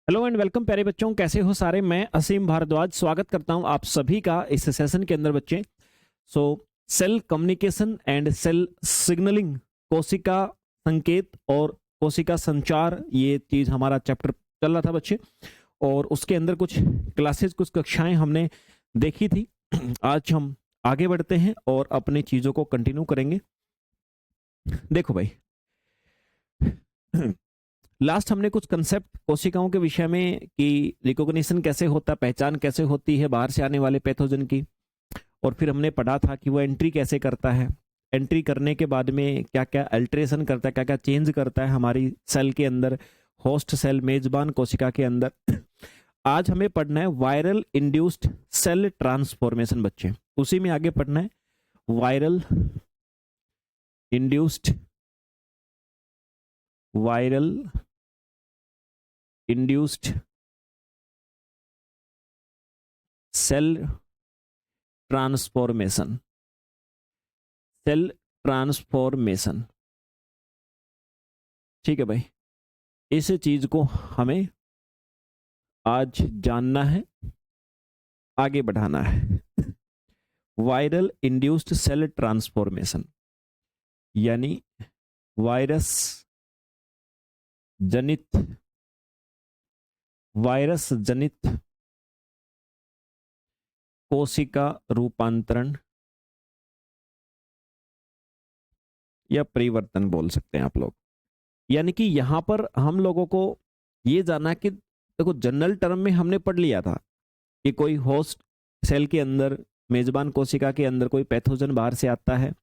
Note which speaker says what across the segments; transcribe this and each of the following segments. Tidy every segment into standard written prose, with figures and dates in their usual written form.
Speaker 1: Hello and welcome प्यारे बच्चों, कैसे हो सारे। मैं असीम भारद्वाज स्वागत करता हूं आप सभी का इस सेशन के अंदर बच्चे। So cell communication and cell signalling, कोशिका संकेत और कोशिका संचार, ये चीज हमारा चैप्टर चल रहा था बच्चे। और उसके अंदर कुछ क्लासेस, कुछ कक्षाएं हमने देखी थी। आज हम आगे बढ़ते हैं और अपनी चीजों को कंटिन्यू करेंगे। देखो भाई, लास्ट हमने कुछ कंसेप्ट कोशिकाओं के विषय में कि रिकॉग्निशन कैसे होता, पहचान कैसे होती है बाहर से आने वाले पैथोजन की, और फिर हमने पढ़ा था कि वो एंट्री कैसे करता है, एंट्री करने के बाद में क्या क्या अल्टरेशन करता है, क्या क्या चेंज करता है हमारी सेल के अंदर, होस्ट सेल मेजबान कोशिका के अंदर। आज हमें पढ़ना है वायरल इंड्यूस्ड सेल ट्रांसफॉर्मेशन बच्चे, उसी में आगे पढ़ना है। वायरल इंड्यूस्ड सेल ट्रांसफॉर्मेशन, ठीक है भाई। इस चीज को हमें आज जानना है, आगे बढ़ाना है। वायरल इंड्यूस्ड सेल ट्रांसफॉर्मेशन यानी वायरस जनित कोशिका रूपांतरण या परिवर्तन बोल सकते हैं आप लोग। यानी कि यहां पर हम लोगों को ये जानना है कि देखो, जनरल टर्म में हमने पढ़ लिया था कि कोई होस्ट सेल के अंदर, मेजबान कोशिका के अंदर कोई पैथोजन बाहर से आता है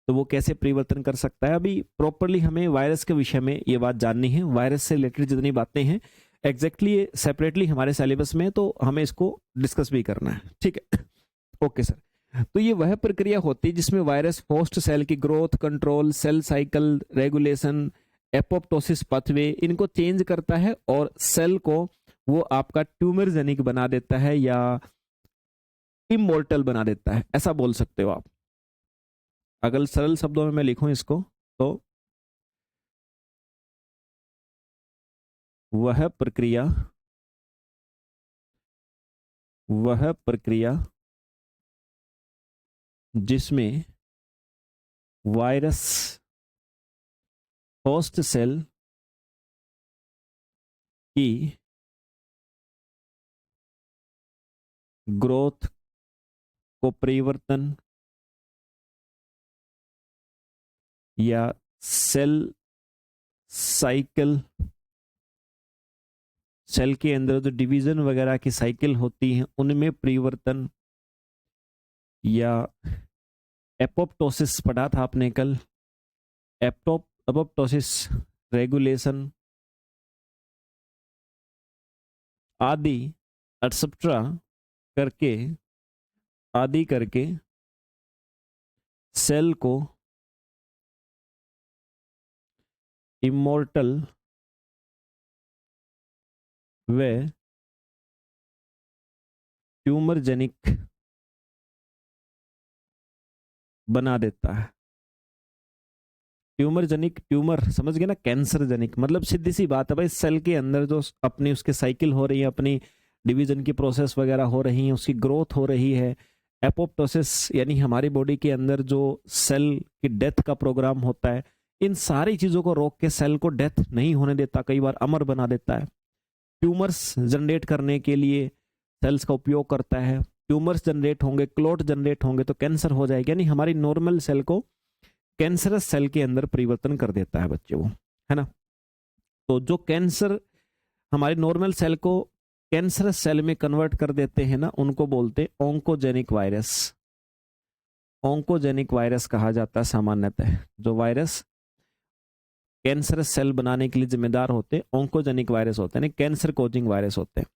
Speaker 1: तो वो कैसे परिवर्तन कर सकता है। अभी प्रॉपरली हमें वायरस के विषय में ये बात जाननी है। वायरस से रिलेटेड जितनी बातें हैं एग्जैक्टली सेपरेटली हमारे सिलेबस में, तो हमें इसको डिस्कस भी करना है, ठीक है। Okay sir. तो ये वह प्रक्रिया होती है जिसमें वायरस होस्ट सेल की growth control, cell cycle regulation, apoptosis pathway, इनको चेंज करता है और सेल को वो आपका ट्यूमर जेनिक बना देता है या इमोर्टल बना देता है, ऐसा बोल सकते हो आप। अगर सरल शब्दों में मैं लिखूं इसको तो वह प्रक्रिया जिसमें वायरस होस्ट सेल की ग्रोथ को परिवर्तन या सेल साइकिल, सेल के अंदर जो डिवीजन वगैरह की साइकिल होती है उनमें परिवर्तन, या एपोप्टोसिस पढ़ा था आपने कल, एपोप्टोसिस रेगुलेशन आदि एटसेट्रा करके सेल को इमोर्टल व ट्यूमर जेनिक बना देता है। ट्यूमर जेनिक, ट्यूमर समझ गए ना, कैंसर जेनिक मतलब सीधी सी बात है भाई, सेल के अंदर जो अपनी उसके साइकिल हो रही है, अपनी डिवीजन की प्रोसेस वगैरह हो रही है, उसकी ग्रोथ हो रही है। एपोप्टोसिस यानी हमारी बॉडी के अंदर जो सेल की डेथ का प्रोग्राम होता है, इन सारी चीजों को रोक के सेल को डेथ नहीं होने देता, कई बार अमर बना देता है। ट्यूमर्स जनरेट करने के लिए सेल्स का उपयोग करता है। ट्यूमर्स जनरेट होंगे, क्लोट जनरेट होंगे तो कैंसर हो जाएगा, यानी हमारी नॉर्मल सेल को कैंसरस सेल के अंदर परिवर्तन कर देता है बच्चे वो, है ना। तो जो कैंसर हमारी नॉर्मल सेल को कैंसरस सेल में कन्वर्ट कर देते हैं ना, उनको बोलते ओंकोजेनिक वायरस। ओंकोजेनिक वायरस कहा जाता है सामान्यतः। जो वायरस कैंसरस सेल बनाने के लिए जिम्मेदार होते हैं ओंकोजेनिक वायरस होते हैं, कैंसर कोजिंग वायरस होते हैं।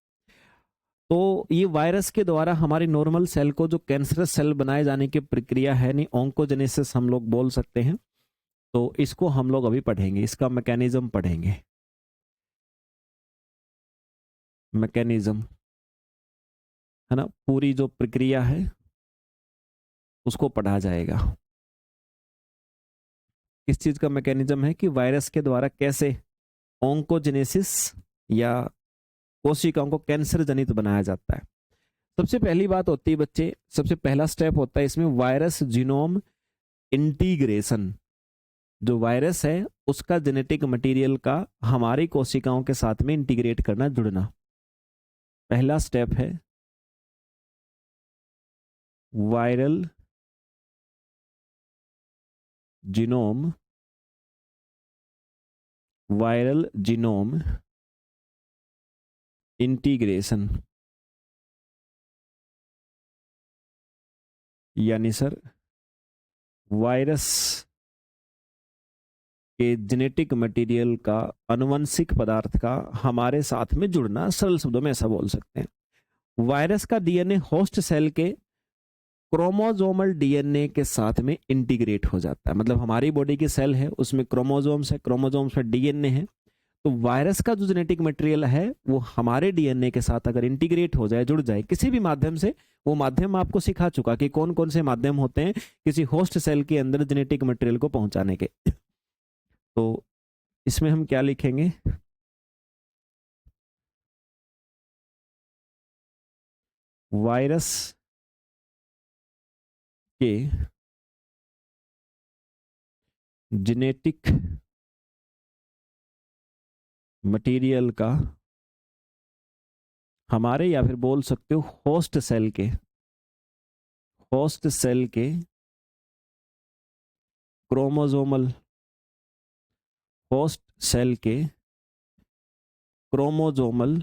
Speaker 1: तो ये वायरस के द्वारा हमारी नॉर्मल सेल को जो कैंसरस सेल बनाए जाने की प्रक्रिया है, नहीं ओंकोजेनेसिस हम लोग बोल सकते हैं। तो इसको हम लोग अभी पढ़ेंगे, इसका मैकेनिज्म पढ़ेंगे। मैकेनिज्म है ना, पूरी जो प्रक्रिया है उसको पढ़ा जाएगा। किस चीज का मैकेनिज्म है कि वायरस के द्वारा कैसे ओंकोजेनेसिस या कोशिकाओं को कैंसर जनित बनाया जाता है। सबसे पहली बात होती है बच्चे, सबसे पहला स्टेप होता है इसमें वायरस जीनोम इंटीग्रेशन। जो वायरस है उसका जेनेटिक मटेरियल का हमारी कोशिकाओं के साथ में इंटीग्रेट करना, जुड़ना, पहला स्टेप है viral genome, viral genome integration. यानी सर वायरस के जेनेटिक मटेरियल का, आनुवंशिक पदार्थ का हमारे साथ में जुड़ना, सरल शब्दों में ऐसा बोल सकते हैं। वायरस का डीएनए होस्ट सेल के क्रोमोजोमल डीएनए के साथ में इंटीग्रेट हो जाता है। मतलब हमारी बॉडी की सेल है, उसमें क्रोमोजोम्स है, क्रोमोजोम्स में डीएनए है। तो वायरस का जो जेनेटिक मटेरियल है वो हमारे डीएनए के साथ अगर इंटीग्रेट हो जाए, जुड़ जाए किसी भी माध्यम से, वो माध्यम आपको सिखा चुका कि कौन कौन से माध्यम होते हैं किसी होस्ट सेल के अंदर जेनेटिक मटेरियल को पहुंचाने के। तो इसमें हम क्या लिखेंगे, वायरस के जेनेटिक मटेरियल का हमारे, या फिर बोल सकते हो होस्ट सेल के, होस्ट सेल के क्रोमोजोमल, होस्ट सेल के क्रोमोजोमल,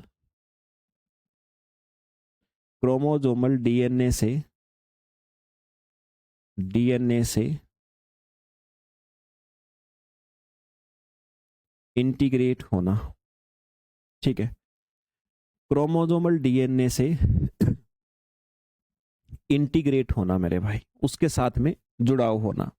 Speaker 1: क्रोमोजोमल डीएनए से, डीएनए से इंटीग्रेट होना। ठीक है, क्रोमोजोमल डीएनए से इंटीग्रेट होना मेरे भाई, उसके साथ में जुड़ाव होना।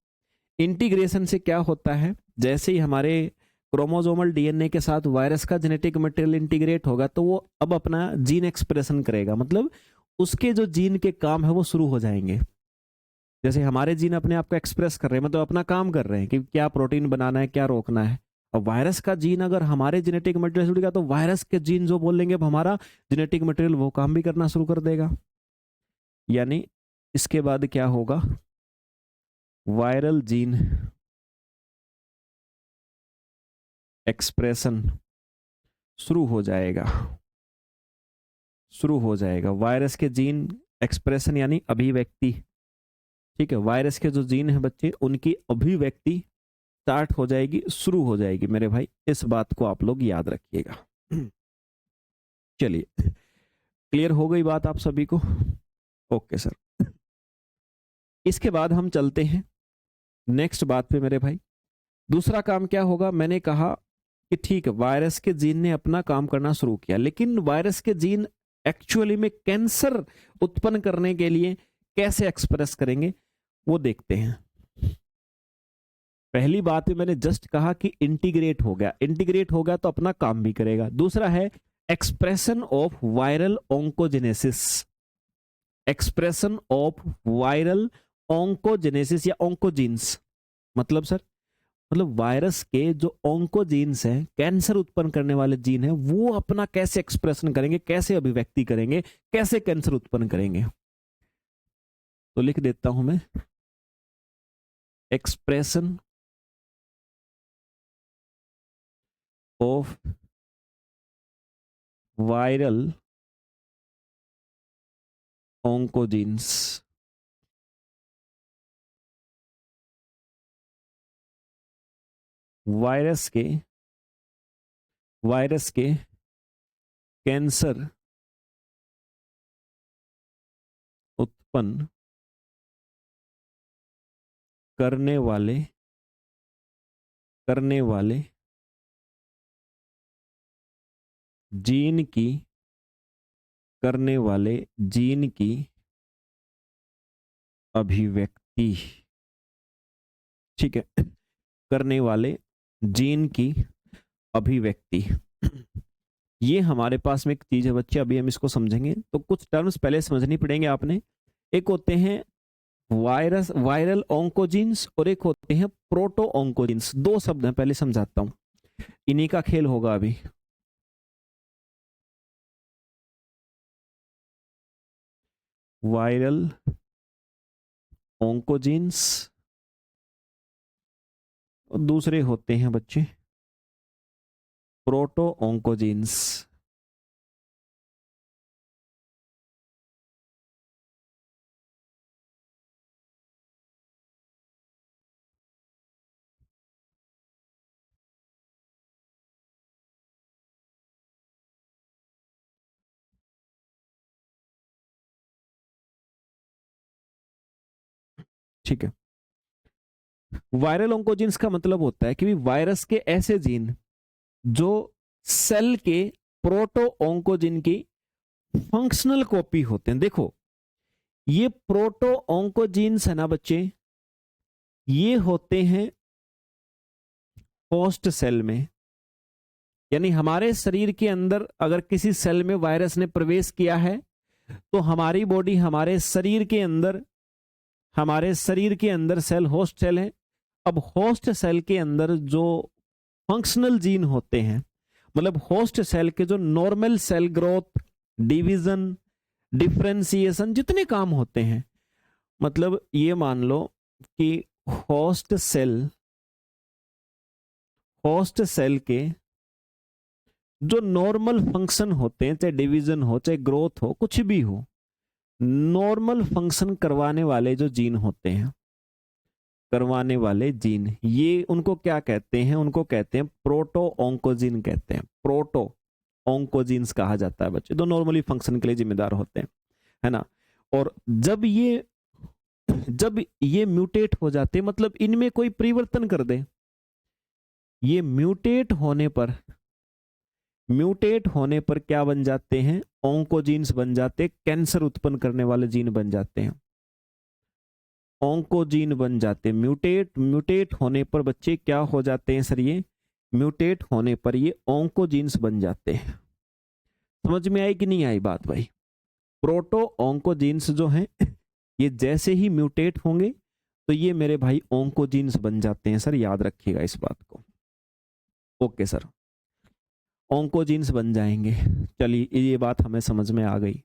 Speaker 1: इंटीग्रेशन से क्या होता है, जैसे ही हमारे क्रोमोजोमल डीएनए के साथ वायरस का जेनेटिक मटेरियल इंटीग्रेट होगा तो वो अब अपना जीन एक्सप्रेशन करेगा। मतलब उसके जो जीन के काम है वो शुरू हो जाएंगे। जैसे हमारे जीन अपने आप को एक्सप्रेस कर रहे हैं, मतलब अपना काम कर रहे हैं कि क्या प्रोटीन बनाना है, क्या रोकना है। और वायरस का जीन अगर हमारे जेनेटिक मटेरियल से जुड़ गया तो वायरस के जीन जो बोलेंगे अब हमारा जेनेटिक मटेरियल वो काम भी करना शुरू कर देगा। यानी इसके बाद क्या होगा, वायरल जीन एक्सप्रेशन शुरू हो जाएगा, शुरू हो जाएगा। वायरस के जीन एक्सप्रेशन यानी अभिव्यक्ति। ठीक है, वायरस के जो जीन है बच्चे उनकी अभिव्यक्ति स्टार्ट हो जाएगी, शुरू हो जाएगी मेरे भाई। इस बात को आप लोग याद रखिएगा। चलिए, क्लियर हो गई बात आप सभी को? Okay sir. इसके बाद हम चलते हैं नेक्स्ट बात पे मेरे भाई। दूसरा काम क्या होगा, मैंने कहा कि ठीक है वायरस के जीन ने अपना काम करना शुरू किया, लेकिन वायरस के जीन एक्चुअली में कैंसर उत्पन्न करने के लिए कैसे एक्सप्रेस करेंगे वो देखते हैं। पहली बात मैंने जस्ट कहा कि इंटीग्रेट हो गया, इंटीग्रेट हो गया तो अपना काम भी करेगा। दूसरा है expression of viral oncogenesis, expression of viral oncogenesis या ऑन्कोजीन्स। मतलब सर, मतलब वायरस के जो ऑन्कोजीन्स हैं, कैंसर उत्पन्न करने वाले जीन हैं, वो अपना कैसे एक्सप्रेशन करेंगे, कैसे अभिव्यक्ति करेंगे, कैसे कैंसर उत्पन्न करेंगे। तो लिख देता हूं मैं, expression of viral oncogenes. Virus के कैंसर उत्पन्न करने वाले जीन की, करने वाले जीन की अभिव्यक्ति। ठीक है, करने वाले जीन की अभिव्यक्ति। ये हमारे पास में एक चीज है बच्चे, अभी हम इसको समझेंगे। तो कुछ टर्म्स पहले समझनी पड़ेंगे आपने। एक होते हैं वायरल ऑन्कोजीन्स और एक होते हैं प्रोटो ऑन्कोजीन्स। दो शब्द हैं, पहले समझाता हूं, इन्हीं का खेल होगा अभी। वायरल ऑन्कोजीन्स और दूसरे होते हैं बच्चे प्रोटो ऑन्कोजीन्स। ठीक है, वायरल ऑन्कोजीन्स का मतलब होता है कि वायरस के ऐसे जीन जो सेल के प्रोटो ऑन्कोजीन की फंक्शनल कॉपी होते हैं। देखो ये प्रोटो ऑन्कोजीन्स है ना बच्चे, ये होते हैं होस्ट सेल में, यानी हमारे शरीर के अंदर अगर किसी सेल में वायरस ने प्रवेश किया है तो हमारी बॉडी हमारे शरीर के अंदर सेल होस्ट सेल है। अब होस्ट सेल के अंदर जो फंक्शनल जीन होते हैं, मतलब होस्ट सेल के जो normal cell growth, division, differentiation जितने काम होते हैं, मतलब ये मान लो कि होस्ट सेल के जो नॉर्मल फंक्शन होते हैं, चाहे डिवीजन हो चाहे ग्रोथ हो कुछ भी हो, नॉर्मल फंक्शन करवाने वाले जो जीन होते हैं, करवाने वाले जीन, ये उनको क्या कहते हैं? उनको कहते हैं प्रोटो ऑन्कोजीन कहते हैं। प्रोटो ऑन्कोजीन्स कहा जाता है बच्चे, जो नॉर्मली फंक्शन के लिए जिम्मेदार होते हैं, है ना। और जब ये म्यूटेट हो जाते, मतलब इनमें कोई परिवर्तन कर दे, ये म्यूटेट होने पर क्या बन जाते हैं? ऑन्कोजीन्स बन जाते, कैंसर उत्पन्न करने वाले जीन बन जाते हैं, ऑन्कोजीन बन जाते। म्यूटेट होने पर बच्चे क्या हो जाते हैं सर? ये म्यूटेट होने पर ये ऑन्कोजीन्स बन जाते हैं। समझ में आई कि नहीं आई बात भाई? प्रोटो ऑन्कोजीन्स जो हैं ये जैसे ही म्यूटेट होंगे तो ये मेरे भाई ऑन्कोजीन्स बन जाते हैं सर, याद रखिएगा इस बात को। ओके सर, ऑन्कोजीन्स बन जाएंगे। चलिए ये बात हमें समझ में आ गई।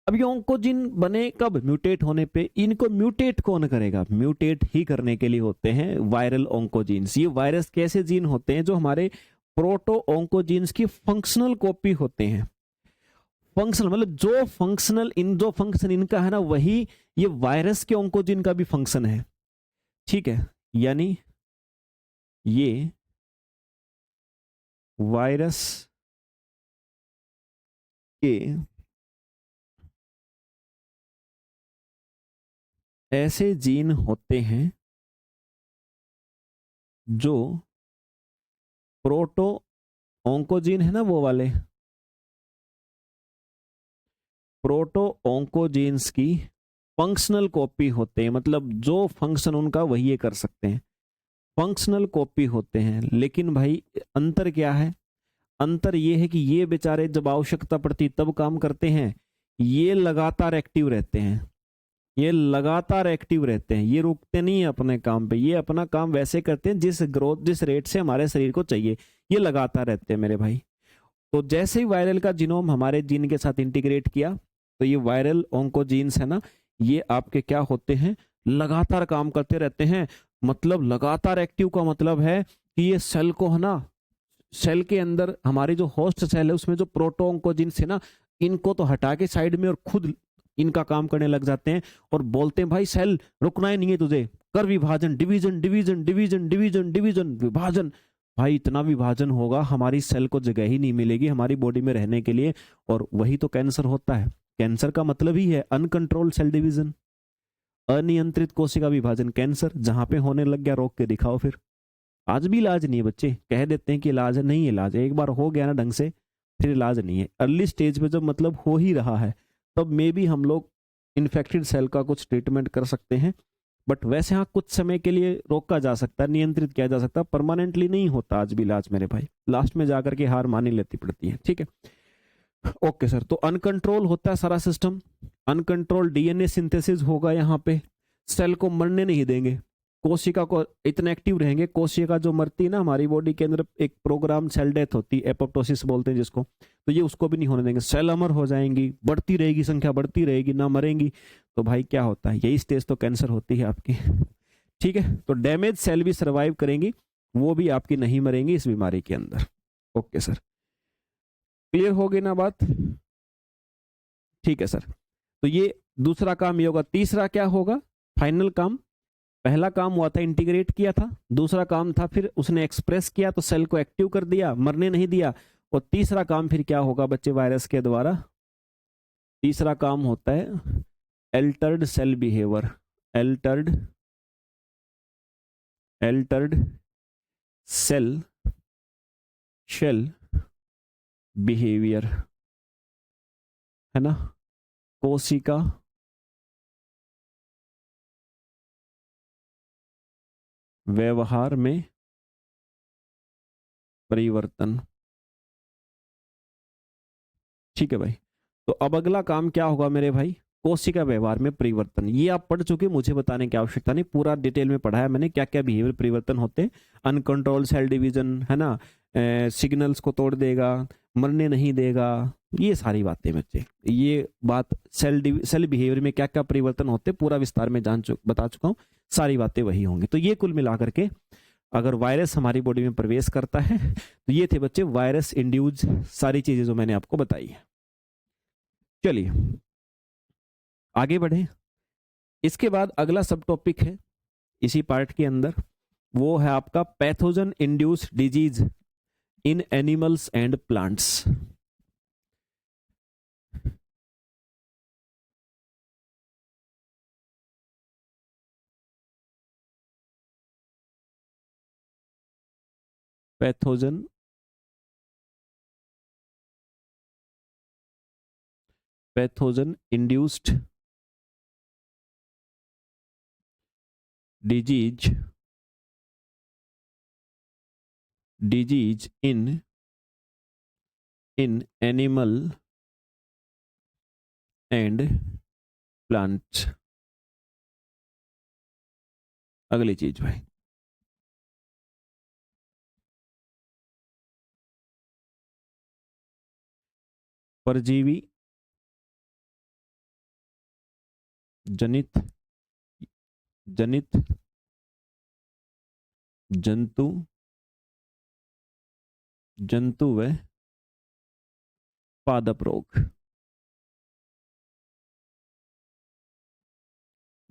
Speaker 1: अब ये ऑन्कोजीन बने कब? म्यूटेट होने पे। इनको म्यूटेट कौन करेगा? म्यूटेट ही करने के लिए होते हैं वायरल ऑन्कोजीन्स। ये वायरस के ऐसे जीन होते हैं जो हमारे प्रोटो ऑन्कोजीन्स की फंक्शनल कॉपी होते हैं। फंक्शनल मतलब जो फंक्शन इनका है ना, वही ये वायरस के ऑन्कोजीन का भी फंक्शन है। ठीक है, यानी ये वायरस के ऐसे जीन होते हैं जो प्रोटो ऑन्कोजीन है ना, वो वाले प्रोटो ऑन्कोजीन्स की फंक्शनल कॉपी होते हैं। मतलब जो फंक्शन उनका वही ये कर सकते हैं, फंक्शनल कॉपी होते हैं। लेकिन भाई अंतर क्या है? अंतर ये है कि ये बेचारे जब आवश्यकता पड़ती तब काम करते हैं, ये लगातार एक्टिव रहते हैं, ये रुकते नहीं है अपने काम पे। ये अपना काम वैसे करते हैं जिस रेट से हमारे शरीर को चाहिए, ये लगातार रहते हैं मेरे भाई। तो जैसे ही वायरल का जीनोम हमारे जीन के साथ इंटीग्रेट किया, तो ये वायरल ऑन्कोजीन्स है ना, ये आपके क्या होते हैं? लगातार काम करते रहते हैं। मतलब लगातार एक्टिव का मतलब है कि ये सेल को है ना, सेल के अंदर हमारी जो होस्ट सेल है उसमें जो प्रोटो ऑन्कोजीन्स है ना, इनको तो हटा के साइड में और खुद इनका काम करने लग जाते हैं और बोलते हैं भाई सेल रुकना ही नहीं है तुझे, कर विभाजन, division division division division division विभाजन। भाई इतना विभाजन होगा हमारी सेल को जगह ही नहीं मिलेगी हमारी बॉडी में रहने के लिए। और वही तो कैंसर होता है। कैंसर का मतलब ही है अनकंट्रोल्ड सेल डिवीजन, अनियंत्रित कोशिका विभाजन। कैंसर जहां पे होने लग गया रोक के दिखाओ फिर। आज भी इलाज नहीं है बच्चे, कह देते हैं कि इलाज है, नहीं इलाज है। एक बार हो गया ना ढंग से फिर इलाज नहीं है। अर्ली स्टेज पे जब मतलब हो ही रहा है तब मे भी हम लोग इन्फेक्टेड सेल का कुछ ट्रीटमेंट कर सकते हैं। बट वैसे हाँ कुछ समय के लिए रोका जा सकता है, नियंत्रित किया जा सकता है, परमानेंटली नहीं होता आज भी इलाज मेरे भाई। लास्ट में जाकर के हार मानी लेती पड़ती है। ठीक है, ओके सर। तो अनकंट्रोल होता है सारा सिस्टम, अनकंट्रोल डीएनए सिंथेसिस होगा यहाँ पे, सेल को मरने नहीं देंगे। कोशिका को इतने एक्टिव रहेंगे, कोशिका जो मरती है ना हमारी बॉडी के अंदर, एक प्रोग्राम सेल डेथ होती है, एपोप्टोसिस बोलते हैं जिसको, तो ये उसको भी नहीं होने देंगे, सेल अमर हो जाएंगी, बढ़ती रहेगी, संख्या बढ़ती रहेगी, ना मरेंगी। तो भाई क्या होता है, यही स्टेज तो कैंसर होती है आपकी। ठीक है, तो डैमेज सेल भी सर्वाइव करेंगी, वो भी आपकी नहीं मरेंगी इस बीमारी के अंदर। ओके सर, क्लियर हो गई ना बात? ठीक है सर, तो ये दूसरा काम ये होगा। तीसरा क्या होगा, फाइनल काम? पहला काम हुआ था इंटीग्रेट किया था, दूसरा काम था फिर उसने एक्सप्रेस किया तो सेल को एक्टिव कर दिया, मरने नहीं दिया। और तीसरा काम फिर क्या होगा बच्चे वायरस के द्वारा? तीसरा काम होता है altered cell behaviour. Altered cell behaviour, है ना, कोशिका व्यवहार में परिवर्तन। ठीक है भाई, तो अब अगला काम क्या होगा मेरे भाई? कोशिका व्यवहार में परिवर्तन। ये आप पढ़ चुके, मुझे बताने की आवश्यकता नहीं, पूरा डिटेल में पढ़ा है मैंने क्या क्या बिहेवियर परिवर्तन होते हैं। अनकंट्रोल सेल डिवीजन, है ना, सिग्नल्स को तोड़ देगा, मरने नहीं देगा, ये सारी बातें बच्चे, ये बात सेल बिहेवियर में क्या क्या परिवर्तन होते हैं पूरा विस्तार में बता चुका हूँ, सारी बातें वही होंगी। तो ये कुल मिलाकर के अगर वायरस हमारी बॉडी में प्रवेश करता है तो ये थे बच्चे वायरस इंड्यूज सारी चीजें जो मैंने आपको बताई है। चलिए आगे बढ़े। इसके बाद अगला सब टॉपिक है इसी पार्ट के अंदर, वो है आपका pathogen induced disease in animals and plants. Pathogen induced disease in animal and plant. अगली चीज भाई, परजीवी जनित जंतु व पादप रोग,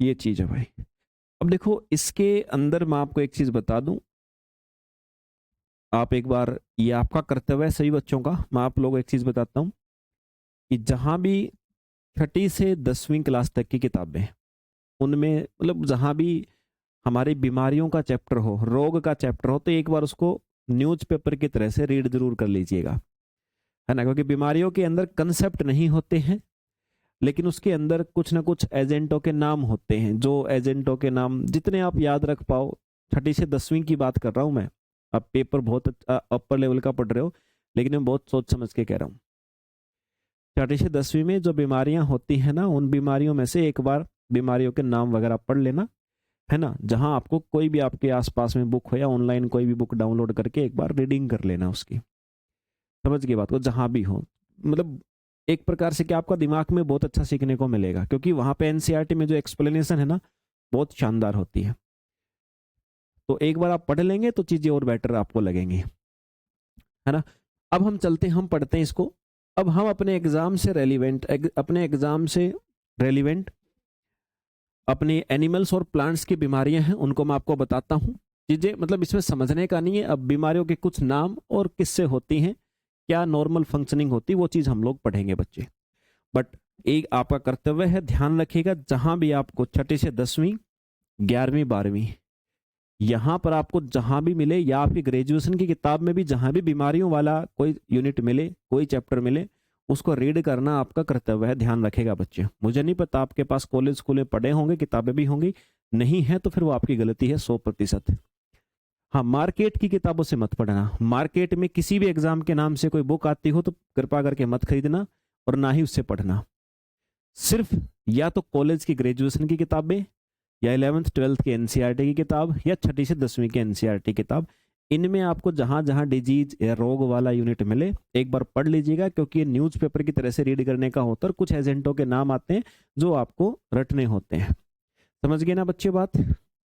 Speaker 1: ये चीज है भाई। अब देखो इसके अंदर मैं आपको एक चीज बता दूं, आप एक बार, ये आपका कर्तव्य है सभी बच्चों का, मैं आप लोगों को एक चीज बताता हूं कि जहां भी 6ठी से 10वीं क्लास तक की किताबें, उनमें मतलब जहां भी हमारी बीमारियों का चैप्टर हो, रोग का चैप्टर हो, तो एक बार उसको न्यूज़पेपर की तरह से रीड जरूर कर लीजिएगा, है ना, क्योंकि बीमारियों के अंदर कंसेप्ट नहीं होते हैं, लेकिन उसके अंदर कुछ ना कुछ एजेंटों के नाम होते हैं, जो एजेंटों के नाम जितने आप याद रख पाओ। 6ठी से 10वीं की बात कर रहा हूं मैं, अब पेपर बहुत अपर लेवल का पढ़ रहे हो, लेकिन मैं बहुत सोच समझ के कह रहा हूँ। 6ठी से 10वीं में जो बीमारियां होती हैं ना, उन बीमारियों में से एक बार बीमारियों के नाम वगैरह पढ़ लेना, है ना, जहां आपको कोई भी आपके आसपास में बुक हो या ऑनलाइन कोई भी बुक डाउनलोड करके एक बार रीडिंग कर लेना उसकी, समझ गए बात को, जहां भी हो। मतलब एक प्रकार से क्या आपका दिमाग में बहुत अच्छा सीखने को मिलेगा, क्योंकि वहां पे एनसीईआरटी में जो एक्सप्लेनेशन है ना, बहुत शानदार होती है। तो एक बार आप पढ़ लेंगे तो चीजें और बेटर आपको लगेंगी, है ना। अब हम चलते हैं, हम पढ़ते हैं इसको। अब हम अपने एग्जाम से रेलिवेंट अपने एनिमल्स और प्लांट्स की बीमारियां हैं, उनको मैं आपको बताता हूं। चीजें मतलब इसमें समझने का नहीं है, अब बीमारियों के कुछ नाम और किससे होती हैं, क्या नॉर्मल फंक्शनिंग होती है, वो चीज हम लोग पढ़ेंगे बच्चे। बट एक आपका कर्तव्य है, ध्यान रखिएगा, जहां भी आपको 6ठी से 10वीं 11वीं 12वीं यहां पर आपको जहां भी मिले, या आपकी ग्रेजुएशन की किताब में भी जहां भी बीमारियों वाला कोई यूनिट मिले, कोई चैप्टर मिले, उसको रीड करना आपका कर्तव्य है। ध्यान रखेगा बच्चे, मुझे नहीं पता आपके पास कॉलेज स्कूलें पढ़े होंगे, किताबें भी होंगी, नहीं है तो फिर वो आपकी गलती है 100%। हाँ, मार्केट की किताबों से मत पढ़ना, मार्केट में किसी भी एग्जाम के नाम से कोई बुक आती हो तो कृपा करके मत खरीदना और ना ही उससे पढ़ना। सिर्फ या तो कॉलेज की ग्रेजुएशन की किताबें या 11th-12th की एनसीईआरटी की किताब या 6ठी से 10वीं की एनसीईआरटी किताब, इनमें आपको जहां जहां डिजीज या रोग वाला यूनिट मिले एक बार पढ़ लीजिएगा, क्योंकि ये न्यूज़पेपर की तरह से रीड करने का होता है और कुछ एजेंटों के नाम आते हैं जो आपको रटने होते हैं। समझ गए ना बच्चे बात?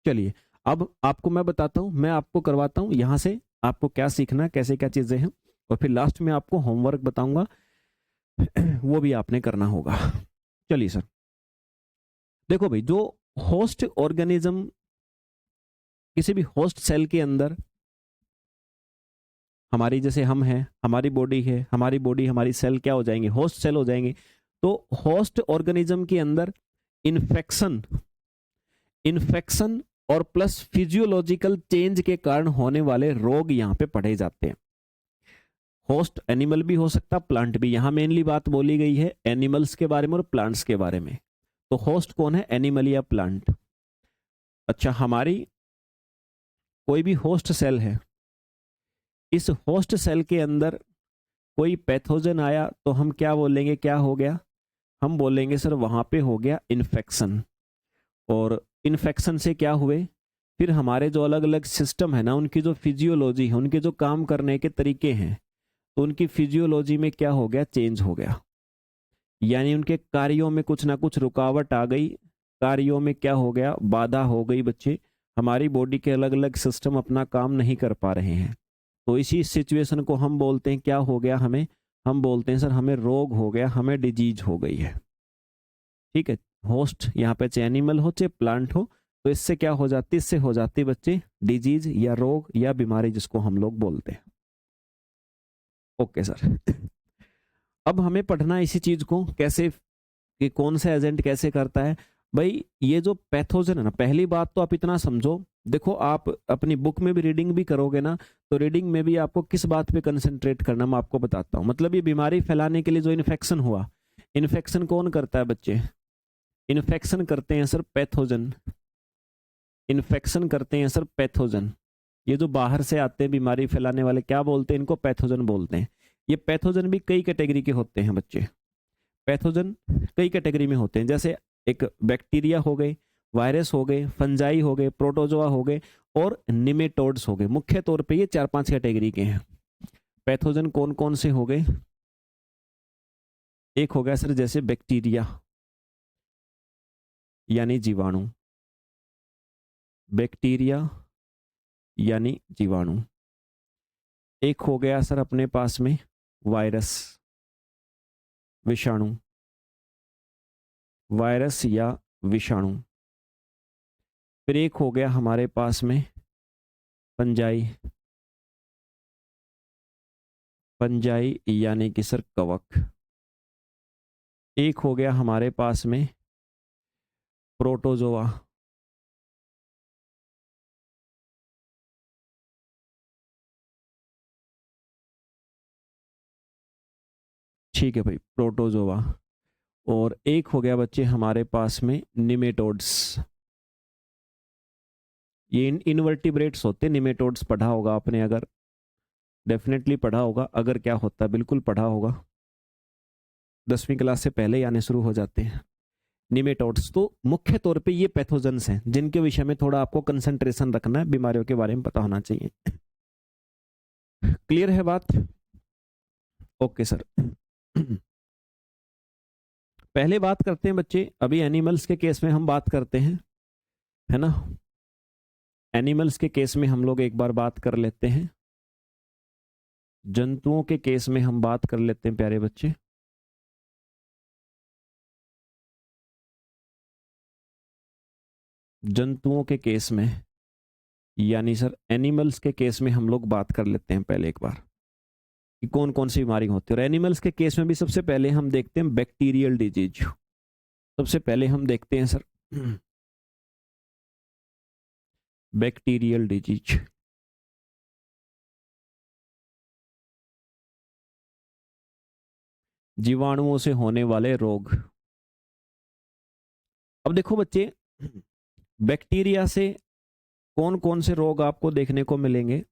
Speaker 1: चलिए अब आपको मैं बताता हूँ, मैं आपको करवाता हूँ यहाँ से आपको क्या सीखना, कैसे क्या चीजें हैं, और फिर लास्ट में आपको होमवर्क बताऊंगा वो भी आपने करना होगा। चलिए सर, देखो भाई, जो होस्ट ऑर्गेनिज्म किसी भी होस्ट सेल के अंदर, हमारी जैसे हम हैं, हमारी बॉडी है, हमारी बॉडी हमारी सेल क्या हो जाएंगे, होस्ट सेल हो जाएंगे। तो होस्ट ऑर्गेनिज्म के अंदर इन्फेक्शन इन्फेक्शन और प्लस फिजियोलॉजिकल चेंज के कारण होने वाले रोग यहाँ पे पढ़े जाते हैं। होस्ट एनिमल भी हो सकता, प्लांट भी। यहां मेनली बात बोली गई है एनिमल्स के बारे में और प्लांट्स के बारे में। तो होस्ट कौन है, एनिमल या प्लांट? अच्छा, हमारी कोई भी होस्ट सेल है, इस होस्ट सेल के अंदर कोई पैथोजन आया तो हम क्या बोलेंगे, क्या हो गया? हम बोलेंगे सर वहां पे हो गया इन्फेक्शन। और इन्फेक्शन से क्या हुए, फिर हमारे जो अलग अलग सिस्टम है ना, उनकी जो फिजियोलॉजी है, उनके जो काम करने के तरीके हैं, तो उनकी फिजियोलॉजी में क्या हो गया, चेंज हो गया। यानी उनके कार्यों में कुछ ना कुछ रुकावट आ गई, कार्यों में क्या हो गया, बाधा हो गई बच्चे। हमारी बॉडी के अलग अलग सिस्टम अपना काम नहीं कर पा रहे हैं। तो इसी सिचुएशन को हम बोलते हैं क्या हो गया हमें, हम बोलते हैं सर हमें रोग हो गया, हमें डिजीज हो गई है। ठीक है, होस्ट यहाँ पे चाहे एनिमल हो चाहे प्लांट हो, तो इससे क्या हो जाती, इससे हो जाती बच्चे डिजीज या रोग या बीमारी, जिसको हम लोग बोलते हैं। ओके सर, अब हमें पढ़ना है इसी चीज को, कैसे कि कौन सा एजेंट कैसे करता है। भाई ये जो पैथोजन है ना, पहली बात तो आप इतना समझो, देखो आप अपनी बुक में भी रीडिंग भी करोगे ना, तो रीडिंग में भी आपको किस बात पे कंसंट्रेट करना मैं आपको बताता हूँ। मतलब ये बीमारी फैलाने के लिए जो इन्फेक्शन हुआ, इन्फेक्शन कौन करता है बच्चे, इन्फेक्शन करते हैं सर पैथोजन, इन्फेक्शन करते हैं सर पैथोजन। ये जो बाहर से आते हैं बीमारी फैलाने वाले, क्या बोलते हैं इनको, पैथोजन बोलते हैं। ये पैथोजन भी कई कैटेगरी के होते हैं बच्चे, पैथोजन कई कैटेगरी में होते हैं। जैसे एक बैक्टीरिया हो गए, वायरस हो गए, फंजाई हो गए, प्रोटोजोआ हो गए और निमेटोड्स हो गए। मुख्य तौर पे ये 4-5 कैटेगरी के हैं। पैथोजन कौन कौन से हो गए, एक हो गया सर जैसे बैक्टीरिया यानी जीवाणु, बैक्टीरिया यानी जीवाणु। एक हो गया सर अपने पास में वायरस, विषाणु, वायरस या विषाणु। फिर एक हो गया हमारे पास में फंजाई, फंजाई यानी कि सर कवक। एक हो गया हमारे पास में प्रोटोजोआ, ठीक है भाई, प्रोटोजोआ। और एक हो गया बच्चे हमारे पास में निमेटोड्स। ये इनवर्टिब्रेट्स होते, निमेटोड्स पढ़ा होगा आपने, अगर डेफिनेटली पढ़ा होगा, अगर क्या होता है बिल्कुल पढ़ा होगा, 10वीं क्लास से पहले ही आने शुरू हो जाते हैं निमेटोड्स। तो मुख्य तौर पे ये पैथोजेंस हैं जिनके विषय में थोड़ा आपको कंसंट्रेशन रखना है, बीमारियों के बारे में पता होना चाहिए। क्लियर है बात? Okay sir. पहले बात करते हैं बच्चे, अभी एनिमल्स के केस में हम बात करते हैं, है ना। एनिमल्स के केस में हम लोग एक बार बात कर लेते हैं, जंतुओं के केस में हम बात कर लेते हैं प्यारे बच्चे। जंतुओं के केस में यानी सर एनिमल्स के केस में हम लोग बात कर लेते हैं पहले एक बार कि कौन कौन सी बीमारी होती है। और एनिमल्स के केस में भी सबसे पहले हम देखते हैं बैक्टीरियल डिजीज। सबसे पहले हम देखते हैं सर बैक्टीरियल डिजीज। जीवाणुओं से होने वाले रोग। अब देखो बच्चे, बैक्टीरिया से कौन कौन से रोग आपको देखने को मिलेंगे।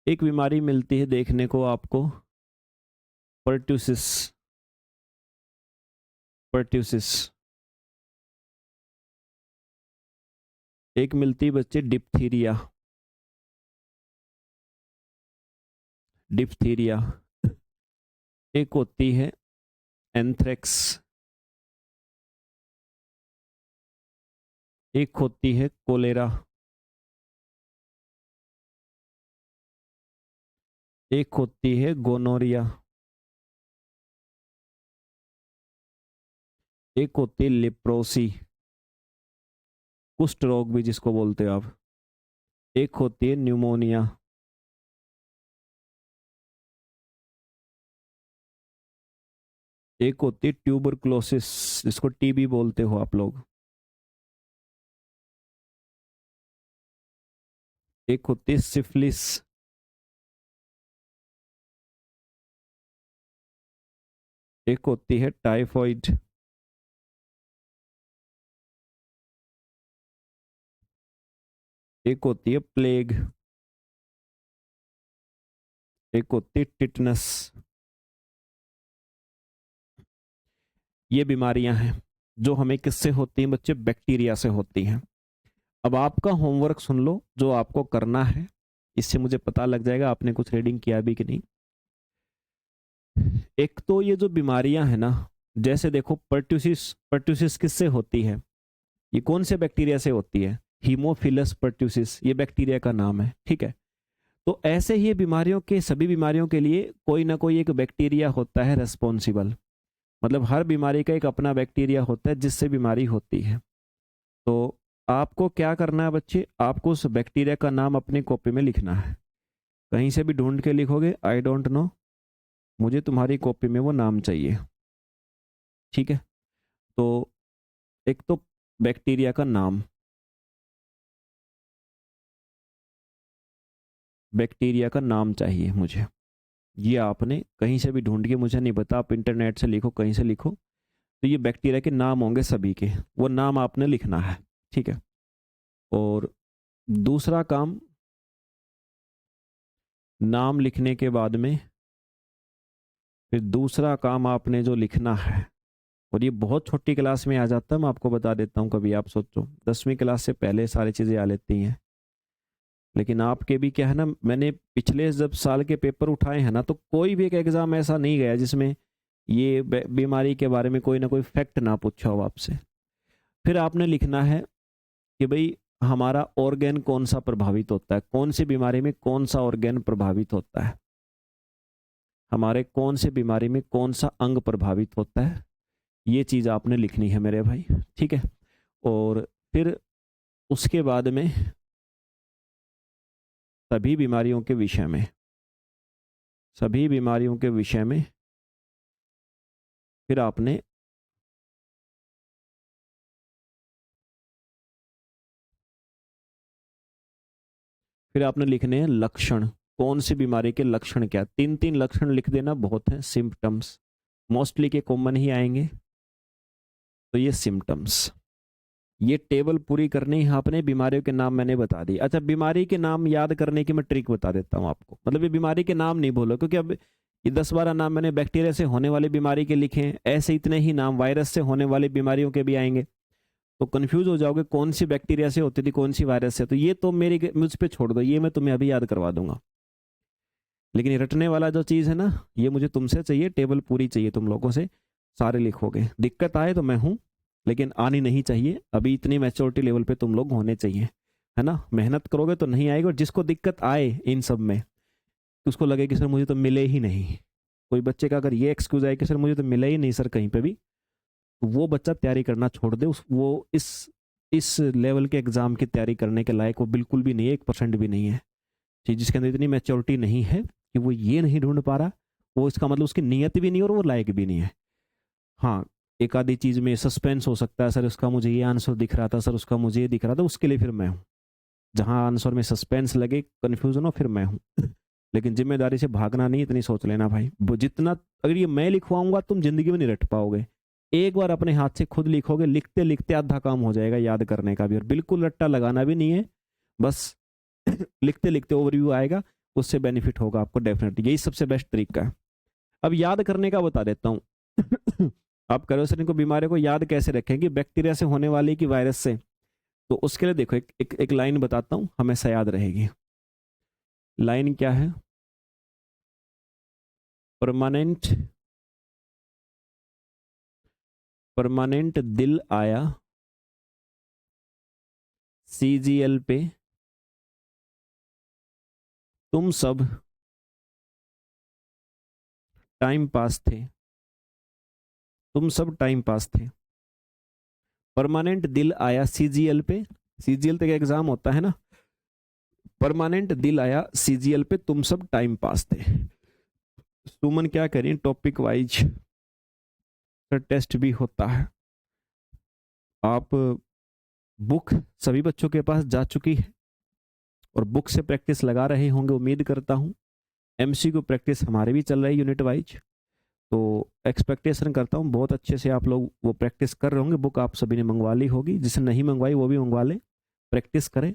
Speaker 1: एक बीमारी मिलती है देखने को आपको पर्ट्यूसिस, पर्ट्यूसिस। एक मिलती है बच्चे डिप्थीरिया, डिप्थीरिया। एक होती है एंथ्रेक्स, एक होती है कोलेरा, एक होती है गोनोरिया, एक होती है लेप्रोसी, कुष्ठ रोग भी जिसको बोलते हो आप, एक होती है न्यूमोनिया, एक होती है ट्यूबरक्लोसिस जिसको टीबी बोलते हो आप लोग, एक होती है सिफिलिस, एक होती है टाइफॉइड, एक होती है प्लेग, एक होती है टिटनस। ये बीमारियां हैं जो हमें किससे होती हैं बच्चे? बैक्टीरिया से होती हैं। अब आपका होमवर्क सुन लो जो आपको करना है, इससे मुझे पता लग जाएगा आपने कुछ रीडिंग किया भी कि नहीं। एक तो ये जो बीमारियां हैं ना, जैसे देखो पर्ट्यूसिस, पर्ट्यूसिस किससे होती है? ये कौन से बैक्टीरिया से होती है? हीमोफिलस पर्ट्यूसिस, ये बैक्टीरिया का नाम है, ठीक है। तो ऐसे ही बीमारियों के, सभी बीमारियों के लिए कोई ना कोई एक बैक्टीरिया होता है रेस्पॉन्सिबल। मतलब हर बीमारी का एक अपना बैक्टीरिया होता है जिससे बीमारी होती है। तो आपको क्या करना है बच्चे? आपको उस बैक्टीरिया का नाम अपनी कॉपी में लिखना है। कहीं से भी ढूंढ के लिखोगे आई डोंट नो, मुझे तुम्हारी कॉपी में वो नाम चाहिए, ठीक है। तो एक तो बैक्टीरिया का नाम, बैक्टीरिया का नाम चाहिए मुझे। ये आपने कहीं से भी ढूंढ के, मुझे नहीं पता, आप इंटरनेट से लिखो, कहीं से लिखो, तो ये बैक्टीरिया के नाम होंगे सभी के, वो नाम आपने लिखना है, ठीक है। और दूसरा काम, नाम लिखने के बाद में फिर दूसरा काम आपने जो लिखना है, और ये बहुत छोटी क्लास में आ जाता है, मैं आपको बता देता हूँ, कभी आप सोचो 10वीं क्लास से पहले सारी चीज़ें आ लेती हैं। लेकिन आपके भी क्या है ना, मैंने पिछले जब साल के पेपर उठाए हैं ना, तो कोई भी एक एग्जाम ऐसा नहीं गया जिसमें ये बीमारी के बारे में कोई ना कोई फैक्ट ना पूछा हो आपसे। फिर आपने लिखना है कि भाई हमारा ऑर्गेन कौन सा प्रभावित होता है, कौन सी बीमारी में कौन सा ऑर्गेन प्रभावित होता है, हमारे कौन से बीमारी में कौन सा अंग प्रभावित होता है, ये चीज़ आपने लिखनी है मेरे भाई, ठीक है। और फिर उसके बाद में सभी बीमारियों के विषय में, सभी बीमारियों के विषय में फिर आपने लिखने हैं लक्षण, कौन सी बीमारी के लक्षण क्या, 3-3 लक्षण लिख देना बहुत है। सिम्टम्स मोस्टली के कॉमन ही आएंगे, तो ये सिम्टम्स, ये टेबल पूरी करनी है आपने। बीमारियों के नाम मैंने बता दी। अच्छा, बीमारी के नाम याद करने की मैं ट्रिक बता देता हूँ आपको। मतलब ये बीमारी के नाम नहीं बोलो, क्योंकि अब ये 10-12 नाम मैंने बैक्टीरिया से होने वाली बीमारी के लिखे हैं, ऐसे इतने ही नाम वायरस से होने वाली बीमारियों के भी आएंगे, तो कंफ्यूज हो जाओगे कौन सी बैक्टीरिया से होती थी कौन सी वायरस से। तो ये तो मेरी मुझ पे छोड़ दो, ये मैं तुम्हें अभी याद करवा दूंगा। लेकिन ये रटने वाला जो चीज़ है ना, ये मुझे तुमसे चाहिए, टेबल पूरी चाहिए तुम लोगों से, सारे लिखोगे। दिक्कत आए तो मैं हूँ, लेकिन आनी नहीं चाहिए। अभी इतनी मैच्योरिटी लेवल पे तुम लोग होने चाहिए, है ना। मेहनत करोगे तो नहीं आएगी। और जिसको दिक्कत आए इन सब में, तो उसको लगे कि सर मुझे तो मिले ही नहीं, कोई बच्चे का अगर ये एक्सक्यूज आए कि सर मुझे तो मिला ही नहीं सर कहीं पे भी, तो वो बच्चा तैयारी करना छोड़ दे। वो इस लेवल के एग्जाम की तैयारी करने के लायक वो बिल्कुल भी नहीं है, 1% भी नहीं है। जिसके अंदर इतनी मैच्योरिटी नहीं है कि वो ये नहीं ढूंढ पा रहा, वो इसका मतलब उसकी नीयत भी नहीं और वो लायक भी नहीं है। हाँ, एक आधी चीज में सस्पेंस हो सकता है, सर उसका मुझे ये आंसर दिख रहा था, सर उसका मुझे ये दिख रहा था, उसके लिए फिर मैं हूँ। जहां आंसर में सस्पेंस लगे, कंफ्यूजन हो, फिर मैं हूँ। लेकिन जिम्मेदारी से भागना नहीं, इतनी सोच लेना भाई। वो जितना, अगर ये मैं लिखवाऊंगा तुम जिंदगी में नहीं रट पाओगे। एक बार अपने हाथ से खुद लिखोगे, लिखते लिखते आधा काम हो जाएगा याद करने का भी। और बिल्कुल रट्टा लगाना भी नहीं है, बस लिखते लिखते ओवरव्यू आएगा, उससे बेनिफिट होगा आपको डेफिनेटली। यही सबसे बेस्ट तरीका है। अब याद करने का बता देता हूँ। आप करो सर इनको बीमारियों को याद कैसे रखें कि बैक्टीरिया से होने वाली कि वायरस से, तो उसके लिए देखो एक लाइन बताता हूँ, हमेशा याद रहेगी। लाइन क्या है? परमानेंट परमानेंट दिल आया सीजीएल पे तुम सब टाइम पास थे, तुम सब टाइम पास थे। परमानेंट दिल आया सीजीएल पे, सीजीएल तक एग्जाम होता है ना, परमानेंट दिल आया सीजीएल पे तुम सब टाइम पास थे। सुमन क्या करें, टॉपिक वाइज टेस्ट भी होता है। आप बुक सभी बच्चों के पास जा चुकी है और बुक से प्रैक्टिस लगा रहे होंगे, उम्मीद करता हूँ। एमसीक्यू प्रैक्टिस हमारे भी चल रही है यूनिट वाइज, तो एक्सपेक्टेशन करता हूँ बहुत अच्छे से आप लोग वो प्रैक्टिस कर रहे होंगे। बुक आप सभी ने मंगवा ली होगी, जिसे नहीं मंगवाई वो भी मंगवा ले, प्रैक्टिस करें।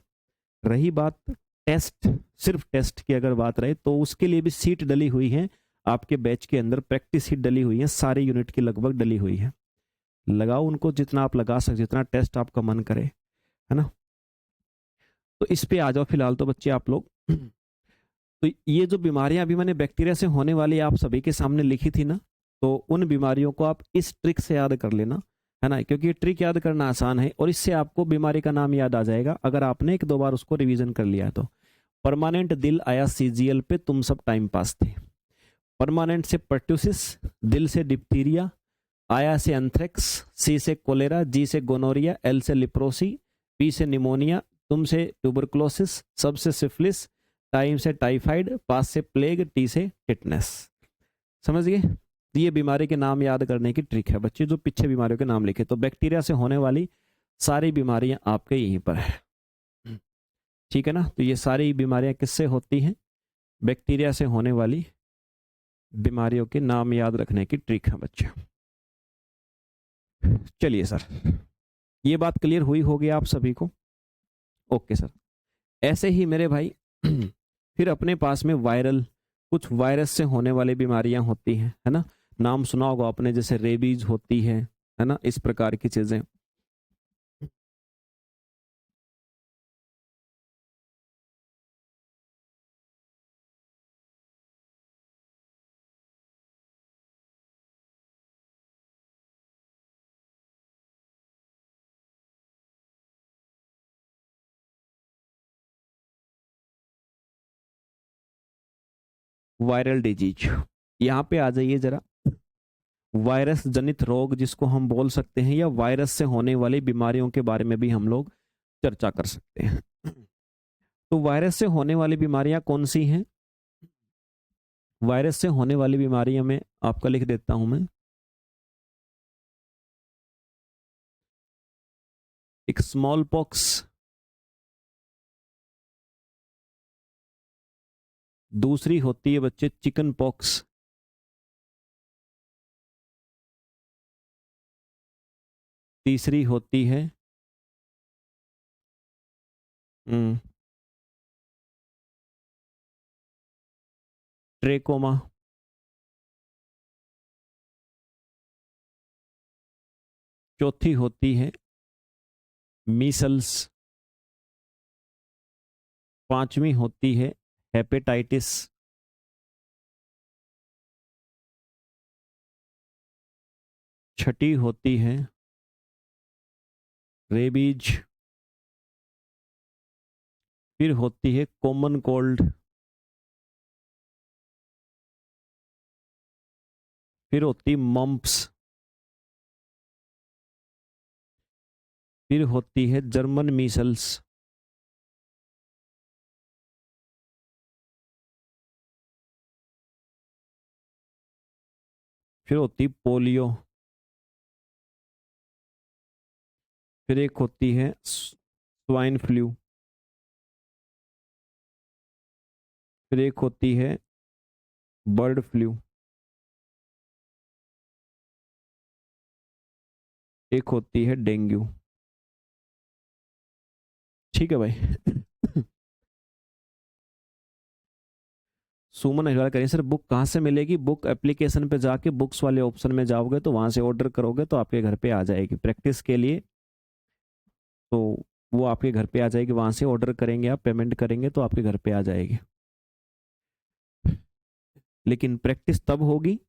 Speaker 1: रही बात टेस्ट, सिर्फ टेस्ट की अगर बात रहे तो उसके लिए भी सीट डली हुई है आपके बैच के अंदर, प्रैक्टिस सीट डली हुई है, सारे यूनिट की लगभग डली हुई है। लगाओ उनको जितना आप लगा सकते, जितना टेस्ट आपका मन करे, है ना। तो इस पे आ जाओ फिलहाल तो बच्चे आप लोग। तो ये जो बीमारियां अभी मैंने बैक्टीरिया से होने वाली आप सभी के सामने लिखी थी ना, तो उन बीमारियों को आप इस ट्रिक से याद कर लेना, है ना, क्योंकि ये ट्रिक याद करना आसान है और इससे आपको बीमारी का नाम याद आ जाएगा अगर आपने एक दो बार उसको रिवीजन कर लिया तो। परमानेंट दिल आया सीजीएल पे तुम सब टाइम पास थे। परमानेंट से पर्ट्यूसिस, दिल से डिप्थीरिया, आया से एंथ्रेक्स, सी से कोलेरा, जी से गोनोरिया, एल से लिप्रोसी, पी से निमोनिया, तुम से ट्यूबरकुलोसिस, सब से सिफिलिस, टाइम से टाइफाइड, पास से प्लेग, टी से टिटनेस। समझ गए? ये बीमारी के नाम याद करने की ट्रिक है बच्चे, जो पीछे बीमारियों के नाम लिखे। तो बैक्टीरिया से होने वाली सारी बीमारियां आपके यहीं पर है, ठीक है ना। तो ये सारी बीमारियां किससे होती हैं? बैक्टीरिया से होने वाली बीमारियों के नाम याद रखने की ट्रिक है बच्चे। चलिए सर, ये बात क्लियर हुई होगी आप सभी को? Okay sir. ऐसे ही मेरे भाई फिर अपने पास में वायरल, कुछ वायरस से होने वाली बीमारियां होती हैं, है ना। नाम सुना होगा आपने, जैसे रेबीज होती है ना, इस प्रकार की चीजें। वायरल डिजीज, यहाँ पे आ जाइए जरा। वायरस जनित रोग जिसको हम बोल सकते हैं, या वायरस से होने वाली बीमारियों के बारे में भी हम लोग चर्चा कर सकते हैं। तो वायरस से होने वाली बीमारियां कौन सी हैं? वायरस से होने वाली बीमारियों में आपका लिख देता हूं मैं, एक स्मॉल पॉक्स, दूसरी होती है बच्चे चिकन पॉक्स, तीसरी होती है ट्रेकोमा, चौथी होती है मीसल्स, पांचवी होती है हेपेटाइटिस, छठी होती है रेबीज, फिर होती है कॉमन कोल्ड, फिर होती मम्प्स, फिर होती है जर्मन मीसल्स, फिर होती पोलियो, फिर एक होती है स्वाइन फ्लू, फिर एक होती है बर्ड फ्लू, एक होती है डेंगू। ठीक है भाई। सुमन अग्रवाल करें सर बुक कहाँ से मिलेगी? बुक एप्लीकेशन पे जाके बुक्स वाले ऑप्शन में जाओगे तो वहां से ऑर्डर करोगे तो आपके घर पे आ जाएगी प्रैक्टिस के लिए। तो वो आपके घर पे आ जाएगी, वहां से ऑर्डर करेंगे, आप पेमेंट करेंगे तो आपके घर पे आ जाएगी। लेकिन प्रैक्टिस तब होगी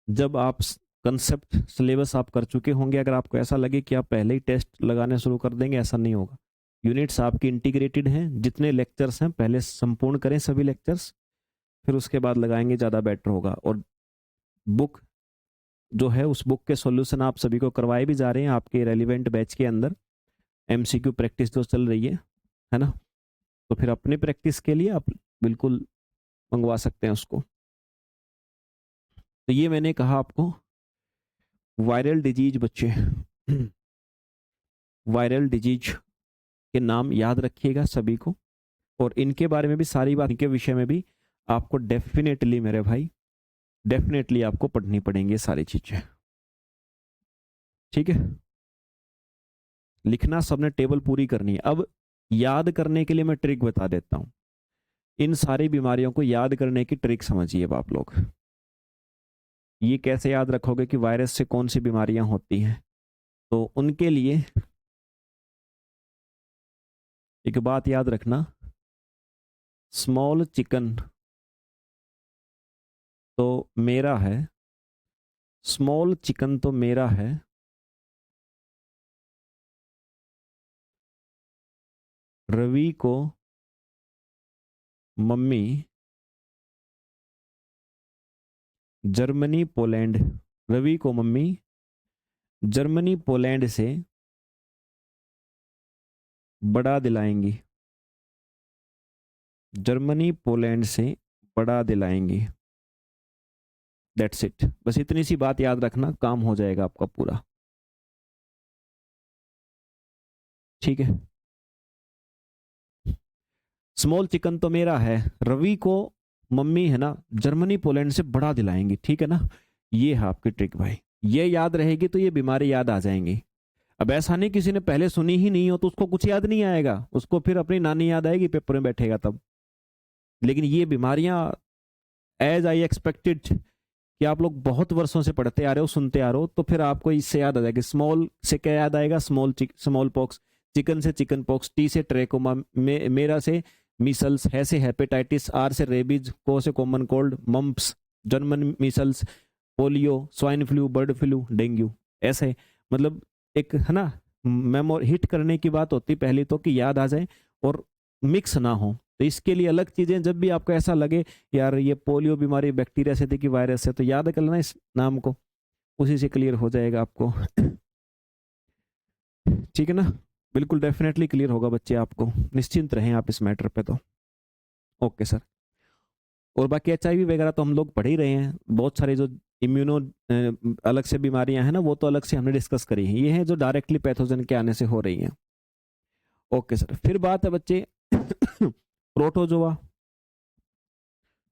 Speaker 1: जब आप कंसेप्ट सिलेबस आप कर चुके होंगे। अगर आपको ऐसा लगे कि आप पहले ही टेस्ट लगाने शुरू कर देंगे, ऐसा नहीं होगा। यूनिट्स आपकी इंटीग्रेटेड हैं, जितने लेक्चर्स हैं पहले संपूर्ण करें सभी लेक्चर्स, फिर उसके बाद लगाएंगे, ज़्यादा बेटर होगा। और बुक जो है उस बुक के सॉल्यूशन आप सभी को करवाए भी जा रहे हैं आपके रेलिवेंट बैच के अंदर। एमसीक्यू प्रैक्टिस जो चल रही है ना, तो फिर अपनी प्रैक्टिस के लिए आप बिल्कुल मंगवा सकते हैं उसको। तो ये मैंने कहा आपको वायरल डिजीज बच्चे, वायरल डिजीज के नाम याद रखिएगा सभी को, और इनके बारे में भी सारी बात, इनके विषय में भी आपको डेफिनेटली मेरे भाई, डेफिनेटली आपको पढ़नी पड़ेंगी सारी चीजें। ठीक है, लिखना सबने टेबल पूरी करनी है। अब याद करने के लिए मैं ट्रिक बता देता हूं। इन सारी बीमारियों को याद करने की ट्रिक समझिए अब आप लोग। ये कैसे याद रखोगे कि वायरस से कौन सी बीमारियां होती हैं? तो उनके लिए एक बात याद रखना, स्मॉल चिकन तो मेरा है, स्मॉल चिकन तो मेरा है, रवि को मम्मी जर्मनी पोलैंड, रवि को मम्मी जर्मनी पोलैंड से बड़ा दिलाएंगी, जर्मनी पोलैंड से बड़ा दिलाएंगी। दैट्स इट, बस इतनी सी बात याद रखना, काम हो जाएगा आपका पूरा। ठीक है, स्मॉल चिकन तो मेरा है, रवि को मम्मी है ना जर्मनी पोलैंड से बड़ा दिलाएंगी। ठीक है ना, ये है आपकी ट्रिक भाई। ये याद रहेगी तो ये बीमारी याद आ जाएंगी। अब ऐसा नहीं किसी ने पहले सुनी ही नहीं हो तो उसको कुछ याद नहीं आएगा, उसको फिर अपनी नानी याद आएगी पेपर में बैठेगा तब। लेकिन ये बीमारियां एज आई एक्सपेक्टेड कि आप लोग बहुत वर्षों से पढ़ते आ रहे हो, सुनते आ रहे हो, तो फिर आपको इससे याद आ जाएगा। स्मॉल से क्या याद आएगा? स्मॉल पॉक्स, चिकन से चिकन पॉक्स, टी से ट्रेकोमा, मेरा से मीसल्स, है से हेपेटाइटिस, आर से रेबीज, को से common cold, mumps, German Meselson, polio, swine flu, bird flu, dengue. ऐसे मतलब एक है ना मेमोरी हिट करने की बात होती पहली तो, कि याद आ जाए और मिक्स ना हो। तो इसके लिए अलग चीजें, जब भी आपको ऐसा लगे यार ये पोलियो बीमारी बैक्टीरिया से थी कि वायरस से, तो याद कर लेना इस नाम को, उसी से क्लियर हो जाएगा आपको। ठीक है ना, बिल्कुल डेफिनेटली क्लियर होगा बच्चे आपको, निश्चिंत रहें आप इस मैटर पे तो। Okay sir. और बाकी एचआईवी वगैरह तो हम लोग पढ़ ही रहे हैं, बहुत सारे जो इम्यूनो अलग से बीमारियां हैं ना, वो तो अलग से हमने डिस्कस करी हैं। ये हैं जो डायरेक्टली पैथोजन के आने से हो रही हैं। ओके सर, फिर बात है बच्चे प्रोटोजोआ,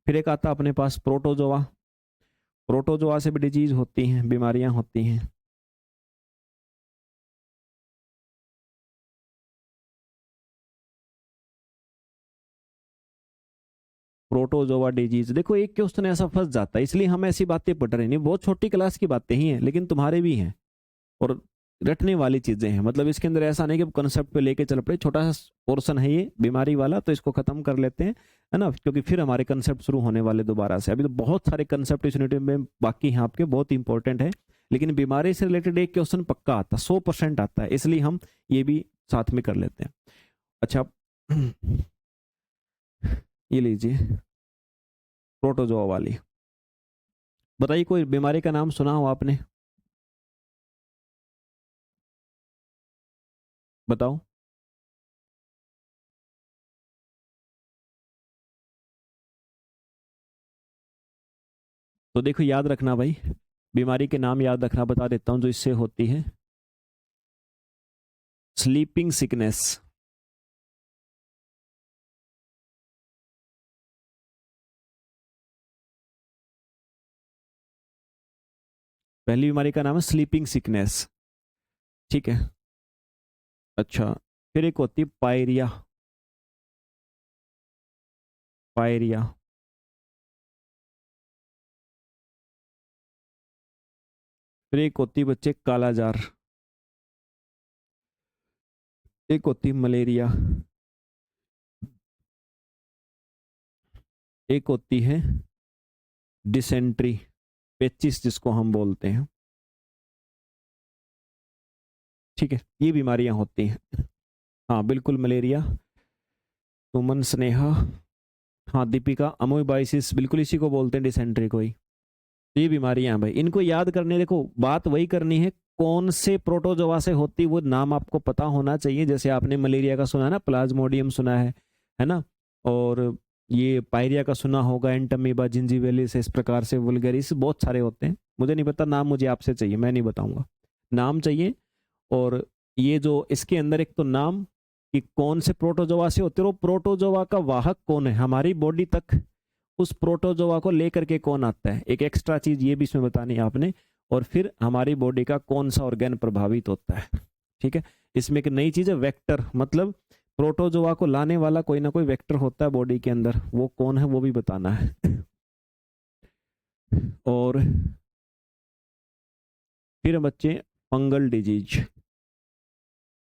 Speaker 1: फिर एक आता अपने पास प्रोटोजोआ। प्रोटोजोआ से भी डिजीज होती हैं, बीमारियां होती हैं। प्रोटोजोआ डिजीज, देखो एक क्वेश्चन ऐसा फंस जाता है, इसलिए हम ऐसी बातें पढ़ रहे नहीं, बहुत छोटी क्लास की बातें ही हैं लेकिन तुम्हारे भी हैं और रटने वाली चीजें हैं। मतलब इसके अंदर ऐसा नहीं कि कंसेप्ट पे लेके चल पड़े, छोटा सा पोर्शन है ये बीमारी वाला, तो इसको खत्म कर लेते हैं, है ना, क्योंकि फिर हमारे कंसेप्ट शुरू होने वाले दोबारा से। अभी तो बहुत सारे कंसेप्ट इस यूनिट में बाकी हैं आपके, बहुत इंपॉर्टेंट है, लेकिन बीमारी से रिलेटेड एक क्वेश्चन पक्का आता है, 100% आता है, इसलिए हम ये भी साथ में कर लेते हैं। अच्छा, ये लीजिए प्रोटोजोआ वाली, बताइए कोई बीमारी का नाम सुना हो आपने? बताओ। तो देखो याद रखना भाई, बीमारी के नाम याद रखना, बता देता हूं जो इससे होती है। स्लीपिंग सिकनेस, पहली बीमारी का नाम है स्लीपिंग सिकनेस। ठीक है, अच्छा, फिर एक होती है पायरिया, पायरिया, फिर एक होती बच्चे कालाजार, एक होती मलेरिया, एक होती है डिसेंट्री, पेचिस जिसको हम बोलते हैं। ठीक है, ये बीमारियां होती हैं। हाँ बिल्कुल, मलेरिया, सुमन, स्नेहा, हाँ दीपिका, अमोबाइसिस बिल्कुल इसी को बोलते हैं, डिसेंट्री को ही। तो ये बीमारियां हैं भाई, इनको याद करने, देखो बात वही करनी है, कौन से प्रोटोजोआ से होती वो नाम आपको पता होना चाहिए। जैसे आपने मलेरिया का सुना है ना, प्लाज्मोडियम सुना है ना, और ये पायरिया का सुना होगा, एंटमीबा, जिंजीवेलिस, इस प्रकार से वुल्गेरिस, बहुत सारे होते हैं, मुझे नहीं पता नाम, मुझे आपसे चाहिए, मैं नहीं बताऊंगा, नाम चाहिए। और ये जो इसके अंदर एक तो नाम कि कौन से प्रोटोजोआ से होते हैं, और प्रोटोजोआ का वाहक कौन है हमारी बॉडी तक, उस प्रोटोजोआ को लेकर के कौन आता है, एक एक्स्ट्रा चीज ये भी इसमें बतानी है आपने। और फिर हमारी बॉडी का कौन सा ऑर्गन प्रभावित होता है। ठीक है, इसमें एक नई चीज है वेक्टर, मतलब प्रोटोजोआ को लाने वाला कोई ना कोई वेक्टर होता है बॉडी के अंदर, वो कौन है वो भी बताना है। और फिर बच्चे fungal disease,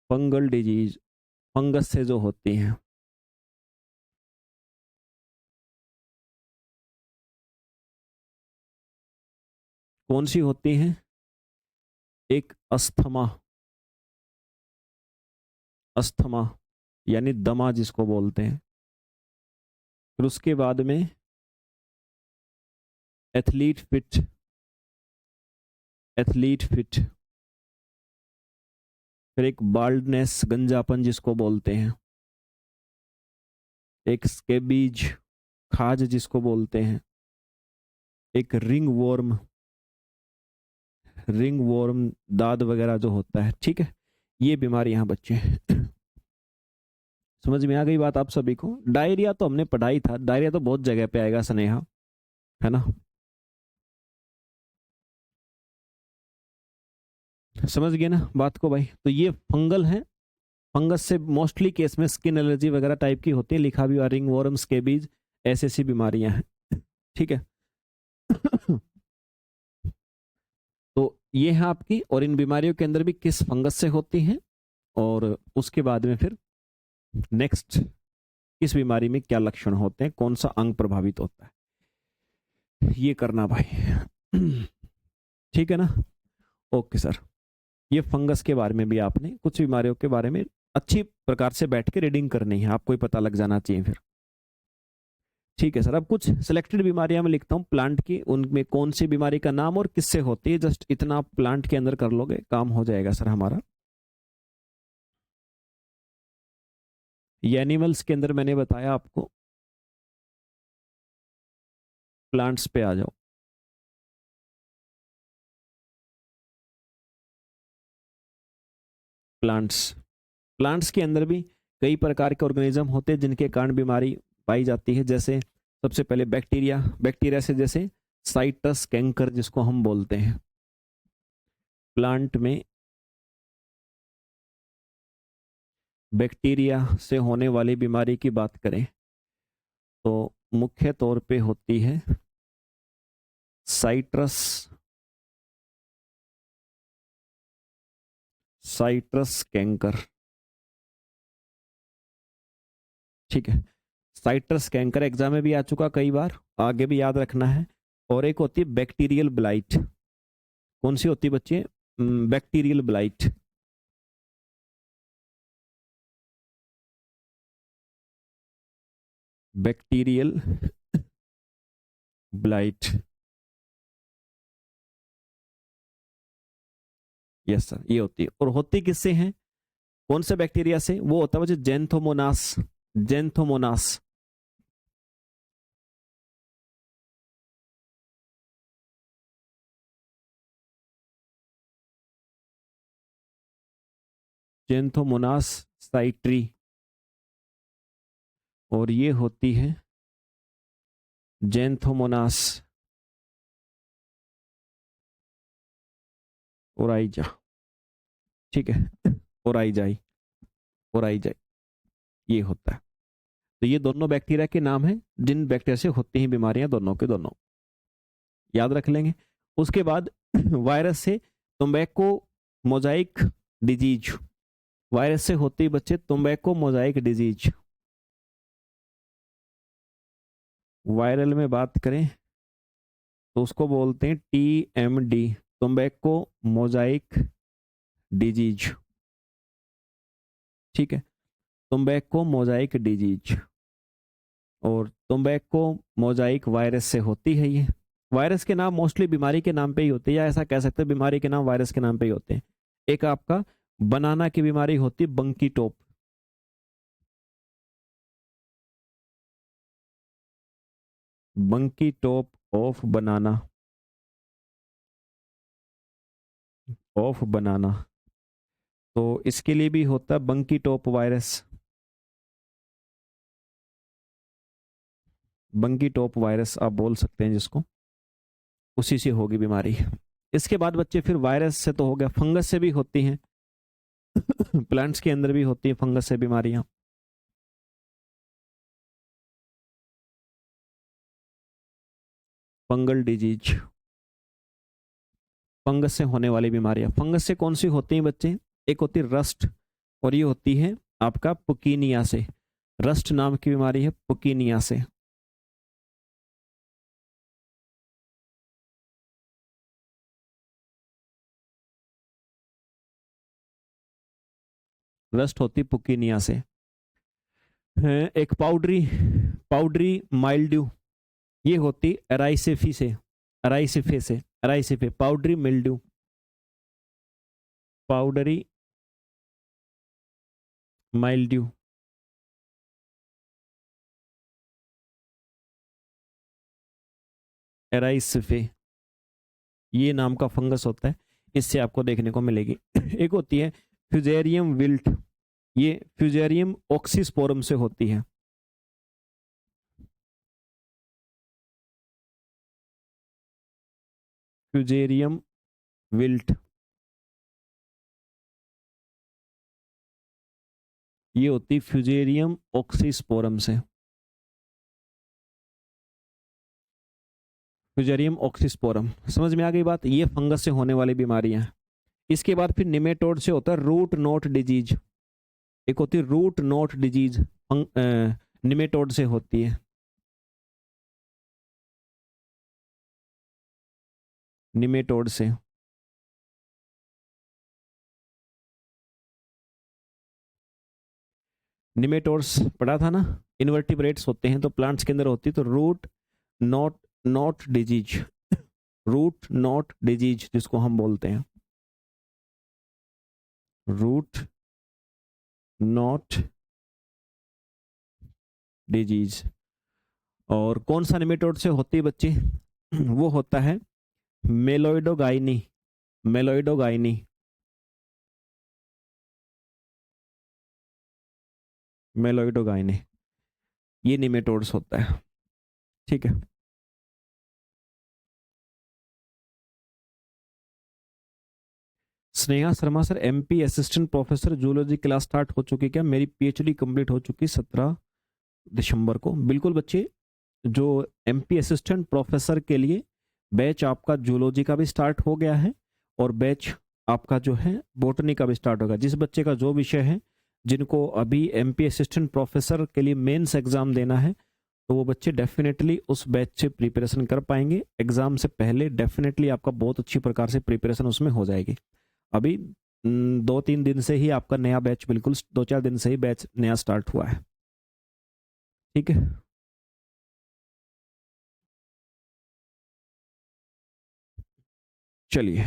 Speaker 1: fungal disease fungus से जो होती हैं, कौन सी होती हैं, एक अस्थमा, अस्थमा यानी दमा जिसको बोलते हैं। फिर उसके बाद में एथलीट फिट, एथलीट फिट, फिर एक बाल्डनेस, गंजापन जिसको बोलते हैं, एक स्केबीज, खाज जिसको बोलते हैं, एक रिंग वॉर्म, रिंग वॉर्म दाद वगैरह जो होता है। ठीक है, ये बीमारी यहाँ बच्चे समझ में आ गई बात आप सभी को। डायरिया तो हमने पढ़ाई था, डायरिया तो बहुत जगह पे आएगा स्नेहा, है ना, समझ गए ना बात को भाई। तो ये फंगल है, फंगस से मोस्टली केस में स्किन एलर्जी वगैरह टाइप की होती है, लिखा भी हुआ रिंग वॉर्म, स्केबीज, ऐसी ऐसी बीमारियां हैं। ठीक है। तो ये है आपकी, और इन बीमारियों के अंदर भी किस फंगस से होती हैं, और उसके बाद में फिर नेक्स्ट किस बीमारी में क्या लक्षण होते हैं, कौन सा अंग प्रभावित होता है, ये करना भाई। ठीक है ना, ओके सर। ये फंगस के बारे में भी आपने कुछ बीमारियों के बारे में अच्छी प्रकार से बैठ के रीडिंग करनी है, आपको ही पता लग जाना चाहिए फिर। ठीक है सर, अब कुछ सिलेक्टेड बीमारियां मैं लिखता हूँ प्लांट की, उनमें कौन सी बीमारी का नाम और किससे होती है, जस्ट इतना आप प्लांट के अंदर कर लोगे काम हो जाएगा सर हमारा। ये एनिमल्स के अंदर मैंने बताया आपको, प्लांट्स पे आ जाओ। प्लांट्स, प्लांट्स के अंदर भी कई प्रकार के ऑर्गेनिज्म होते हैं जिनके कारण बीमारी पाई जाती है। जैसे सबसे पहले बैक्टीरिया, बैक्टीरिया से जैसे साइटस कैंकर जिसको हम बोलते हैं। प्लांट में बैक्टीरिया से होने वाली बीमारी की बात करें तो मुख्य तौर पे होती है साइट्रस, साइट्रस कैंकर। ठीक है, साइट्रस कैंकर एग्जाम में भी आ चुका कई बार, आगे भी याद रखना है। और एक होती है बैक्टीरियल ब्लाइट, कौन सी होती है बच्चे, bacterial blight. Bacterial blight, yes sir, ये होती है। और होती किससे है, कौन से बैक्टीरिया से, वो होता है बच्चे जेंथोमोनास, जेंथोमोनास। जेंथोमोनास साइट्री, और ये होती है जेंथोमोनास ओराइजा। ठीक है, ओराइजाई, ओराइजाई, ये होता है। तो ये दोनों बैक्टीरिया के नाम हैं जिन बैक्टीरिया से होती हैं बीमारियां, दोनों के दोनों याद रख लेंगे। उसके बाद वायरस से टोबैको मोजाइक डिजीज, वायरस से होती बच्चे टोबैको मोजाइक डिजीज। वायरल में बात करें तो उसको बोलते हैं TMD, टोबैको मोजाइक डिजीज। ठीक है, टोबैको मोजाइक डिजीज, और टोबैको मोजाइक वायरस से होती है। ये वायरस के नाम मोस्टली बीमारी के नाम पे ही होते हैं, या ऐसा कह सकते हैं बीमारी के नाम वायरस के नाम पे ही होते हैं। एक आपका बनाना की बीमारी होती है बंकी टॉप, बंकी टॉप ऑफ बनाना, ऑफ बनाना, तो इसके लिए भी होता है बंकी टॉप वायरस, बंकी टॉप वायरस आप बोल सकते हैं जिसको, उसी से होगी बीमारी। इसके बाद बच्चे फिर वायरस से तो हो गया, फंगस से भी होती हैं। प्लांट्स के अंदर भी होती है फंगस से बीमारियां। फंगल डिजीज, फंगस से होने वाली बीमारियां। फंगस से कौन सी होती हैं बच्चे? एक होती है रस्ट, और ये होती है आपका पुकीनिया से। रस्ट नाम की बीमारी है पुकीनिया से। रस्ट होती पुकीनिया से। एक पाउडरी, पाउडरी माइल्ड्यू, ये होती एराइसिफी से, एराइसिफे से, एराइसिफे, पाउडरी मिल्ड्यू, पाउडरी माइल्ड्यू। एराइसिफे, ये नाम का फंगस होता है, इससे आपको देखने को मिलेगी। एक होती है फ्यूजेरियम विल्ट, ये फ्यूजेरियम ऑक्सीस्पोरम से होती है। फ्यूजेरियम विल्ट, ये होती फ्यूजेरियम ऑक्सीस्पोरम से, फ्यूजेरियम ऑक्सीस्पोरम। समझ में आ गई बात? ये फंगस से होने वाली बीमारियां हैं। इसके बाद फिर निमेटोड से होता है रूट नोट डिजीज, एक होती है रूट नोट डिजीज, निमेटोड से होती है। निमेटोड से, निमेटोड्स पढ़ा था ना, इनवर्टिब्रेट्स होते हैं तो प्लांट्स के अंदर होती है, तो root knot knot disease, root knot disease जिसको हम बोलते हैं, रूट नोट डिजीज। और कौन सा निमेटोड से होती है बच्चे? वो होता है मेलोइडोगाइनी, मेलोइडोगाइनी, मेलोइडोगाइनी, ये निमेटोड्स होता है। ठीक है, Sneha Sharma sir, MP assistant professor zoology class start हो चुकी क्या? मेरी पीएचडी कंप्लीट हो चुकी 17 दिसंबर को। बिल्कुल बच्चे, जो एमपी असिस्टेंट प्रोफेसर के लिए बैच आपका जूलॉजी का भी स्टार्ट हो गया है, और बैच आपका जो है बोटनी का भी स्टार्ट होगा। जिस बच्चे का जो विषय है, जिनको अभी एमपी असिस्टेंट प्रोफेसर के लिए मेंस एग्जाम देना है, तो वो बच्चे डेफिनेटली उस बैच से प्रिपरेशन कर पाएंगे। एग्जाम से पहले डेफिनेटली आपका बहुत अच्छी प्रकार से प्रिपरेशन उसमें हो जाएगी। अभी 2-3 दिन से ही आपका नया बैच, बिल्कुल 2-4 दिन से ही बैच नया स्टार्ट हुआ है। ठीक है, चलिए।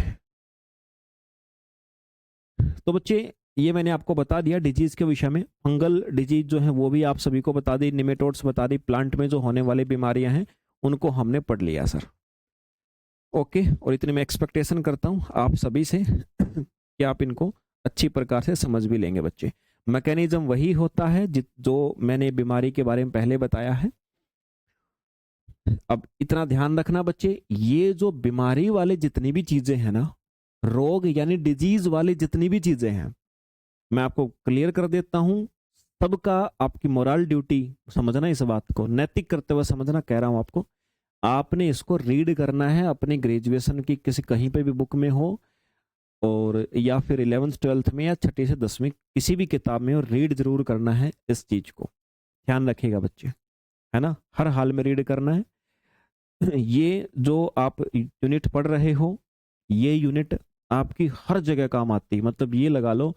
Speaker 1: तो बच्चे, ये मैंने आपको बता दिया डिजीज के विषय में। फंगल डिजीज जो है वो भी आप सभी को बता दी, निमेटोड्स बता दी, प्लांट में जो होने वाली बीमारियां हैं उनको हमने पढ़ लिया सर। ओके, और इतनी मैं एक्सपेक्टेशन करता हूं आप सभी से कि आप इनको अच्छी प्रकार से समझ भी लेंगे बच्चे। मैकेनिज्म वही होता है जो मैंने बीमारी के बारे में पहले बताया है। अब इतना ध्यान रखना बच्चे, ये जो बीमारी वाले जितनी भी चीजें हैं ना, रोग यानी डिजीज वाली जितनी भी चीजें हैं, मैं आपको क्लियर कर देता हूं, सबका आपकी मोरल ड्यूटी समझना, इस बात को नैतिक करते हुए समझना कह रहा हूं आपको। आपने इसको रीड करना है अपने ग्रेजुएशन की किसी कहीं पे भी बुक में हो, और या फिर 11th 12th में या छठी से 10वीं किसी भी किताब में, और रीड जरूर करना है इस चीज को, ध्यान रखिएगा बच्चे, है ना, हर हाल में रीड करना है। ये जो आप यूनिट पढ़ रहे हो, ये यूनिट आपकी हर जगह काम आती है। मतलब ये लगा लो,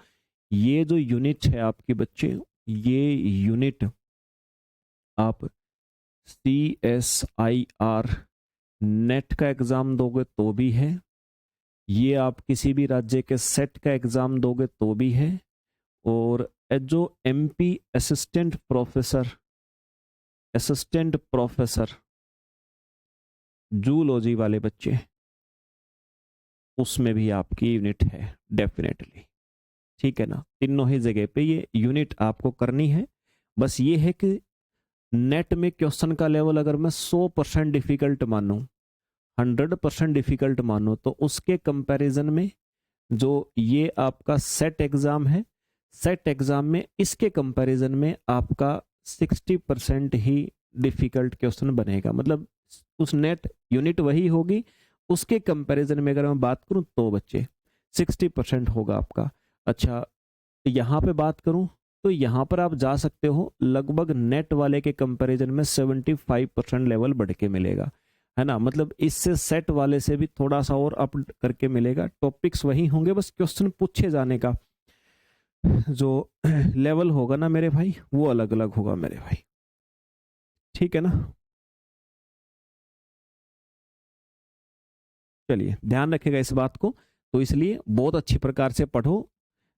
Speaker 1: ये जो यूनिट है आपकी बच्चे, ये यूनिट आप CSIR नेट का एग्जाम दोगे तो भी है, ये आप किसी भी राज्य के सेट का एग्जाम दोगे तो भी है, और जो MP असिस्टेंट प्रोफेसर जूलॉजी वाले बच्चे, उसमें भी आपकी यूनिट है डेफिनेटली, ठीक है ना। तीनों ही जगह पे ये यूनिट आपको करनी है। बस ये है कि नेट में क्वेश्चन का लेवल अगर मैं 100% डिफिकल्ट मानूं, 100% डिफिकल्ट मानो, तो उसके कंपैरिजन में जो ये आपका सेट एग्जाम है, सेट एग्जाम में इसके कंपैरिजन में आपका 60% ही डिफिकल्ट क्वेश्चन बनेगा। मतलब उस नेट यूनिट वही होगी, उसके कंपैरिजन में अगर मैं बात करूं तो बच्चे 60% होगा आपका। अच्छा, यहाँ पे बात करूं तो यहाँ पर आप जा सकते हो, लगभग नेट वाले के कंपैरिजन में 75% लेवल बढ़ के मिलेगा, है ना। मतलब इससे सेट वाले से भी थोड़ा सा और अप करके मिलेगा। टॉपिक्स वही होंगे, बस क्वेश्चन पूछे जाने का जो लेवल होगा ना मेरे भाई, वो अलग अलग होगा मेरे भाई, ठीक है ना। चलिए ध्यान रखेगा इस बात को। तो इसलिए बहुत अच्छी प्रकार से पढ़ो।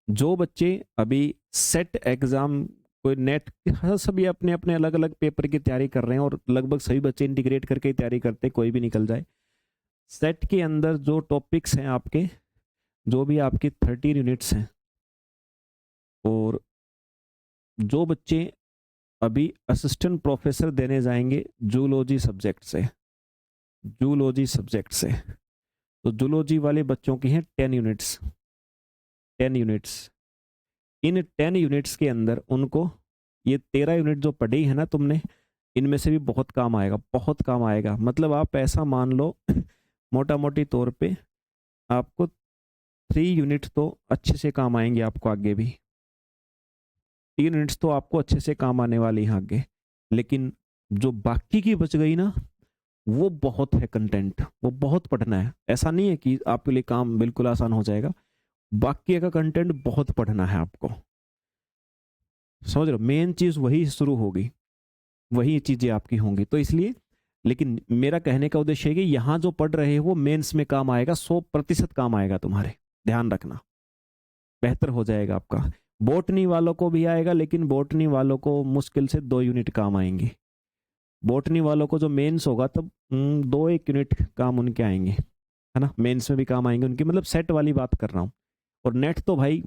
Speaker 1: जो बच्चे अभी सेट एग्जाम, कोई नेट, सभी अपने अपने अलग अलग पेपर की तैयारी कर रहे हैं, और लगभग सभी बच्चे इंटीग्रेट करके ही तैयारी करते हैं, कोई भी निकल जाए। सेट के अंदर जो टॉपिक्स हैं आपके, जो भी आपकी 13 यूनिट्स हैं, और जो बच्चे अभी असिस्टेंट प्रोफेसर देने जाएंगे जूलॉजी सब्जेक्ट से, जूलॉजी सब्जेक्ट से, तो जूलॉजी वाले बच्चों की हैं 10 यूनिट्स, 10 यूनिट्स। इन 10 यूनिट्स के अंदर उनको ये 13 यूनिट जो पढ़ी है ना तुमने, इनमें से भी बहुत काम आएगा, बहुत काम आएगा। मतलब आप ऐसा मान लो मोटा मोटी तौर पे आपको 3 यूनिट तो अच्छे से काम आएंगे आपको, आगे भी 3 यूनिट्स तो आपको अच्छे से काम आने वाली हैं आगे। लेकिन जो बाकी की बच गई ना, वो बहुत है कंटेंट, वो बहुत पढ़ना है। ऐसा नहीं है कि आपके लिए काम बिल्कुल आसान हो जाएगा, बाकी का कंटेंट बहुत पढ़ना है आपको, समझ रहे हो। मेन चीज वही शुरू होगी, वही चीजें आपकी होंगी। तो इसलिए, लेकिन मेरा कहने का उद्देश्य है कि यहां जो पढ़ रहे हो वो मेंस में काम आएगा, 100% काम आएगा तुम्हारे, ध्यान रखना, बेहतर हो जाएगा आपका। बोटनी वालों को भी आएगा, लेकिन बोटनी वालों को मुश्किल से 2 यूनिट काम आएंगे। बोटनी वालों को जो मेंस होगा तब 2-1 यूनिट काम उनके आएंगे, है ना, मेंस में भी काम आएंगे उनकी। मतलब सेट वाली बात कर रहा हूँ। और नेट तो भाई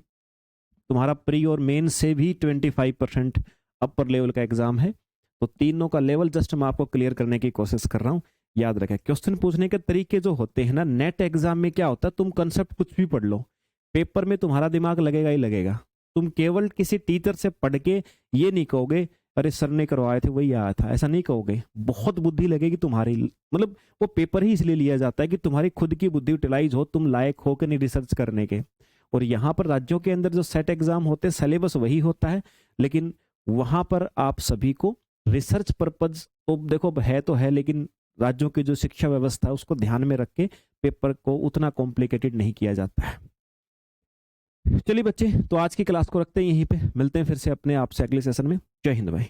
Speaker 1: तुम्हारा प्री और मेन से भी 25% अपर लेवल का एग्जाम है। तो तीनों का लेवल जस्ट मैं आपको क्लियर करने की कोशिश कर रहा हूँ। याद रखें, क्वेश्चन पूछने के तरीके जो होते हैं ना, नेट एग्जाम में क्या होता है, तुम कंसेप्ट कुछ भी पढ़ लो, पेपर में तुम्हारा दिमाग लगेगा ही लगेगा। तुम केवल किसी टीचर से पढ़ के ये नहीं कहोगे अरे सर ने करवाए थे वही आया था, ऐसा नहीं कहोगे। बहुत बुद्धि लगेगी तुम्हारी। मतलब वो पेपर ही इसलिए लिया जाता है कि तुम्हारी खुद की बुद्धि यूटिलाइज हो, तुम लायक हो कि नहीं रिसर्च करने के। और यहाँ पर राज्यों के अंदर जो सेट एग्जाम होते हैं, सिलेबस वही होता है, लेकिन वहां पर आप सभी को रिसर्च पर्पज तो देखो है तो है, लेकिन राज्यों की जो शिक्षा व्यवस्था है उसको ध्यान में रख के पेपर को उतना कॉम्प्लिकेटेड नहीं किया जाता है। चलिए बच्चे, तो आज की क्लास को रखते हैं यहीं पे, मिलते हैं फिर से अपने आपसे अगले सेशन में। जय हिंद भाई।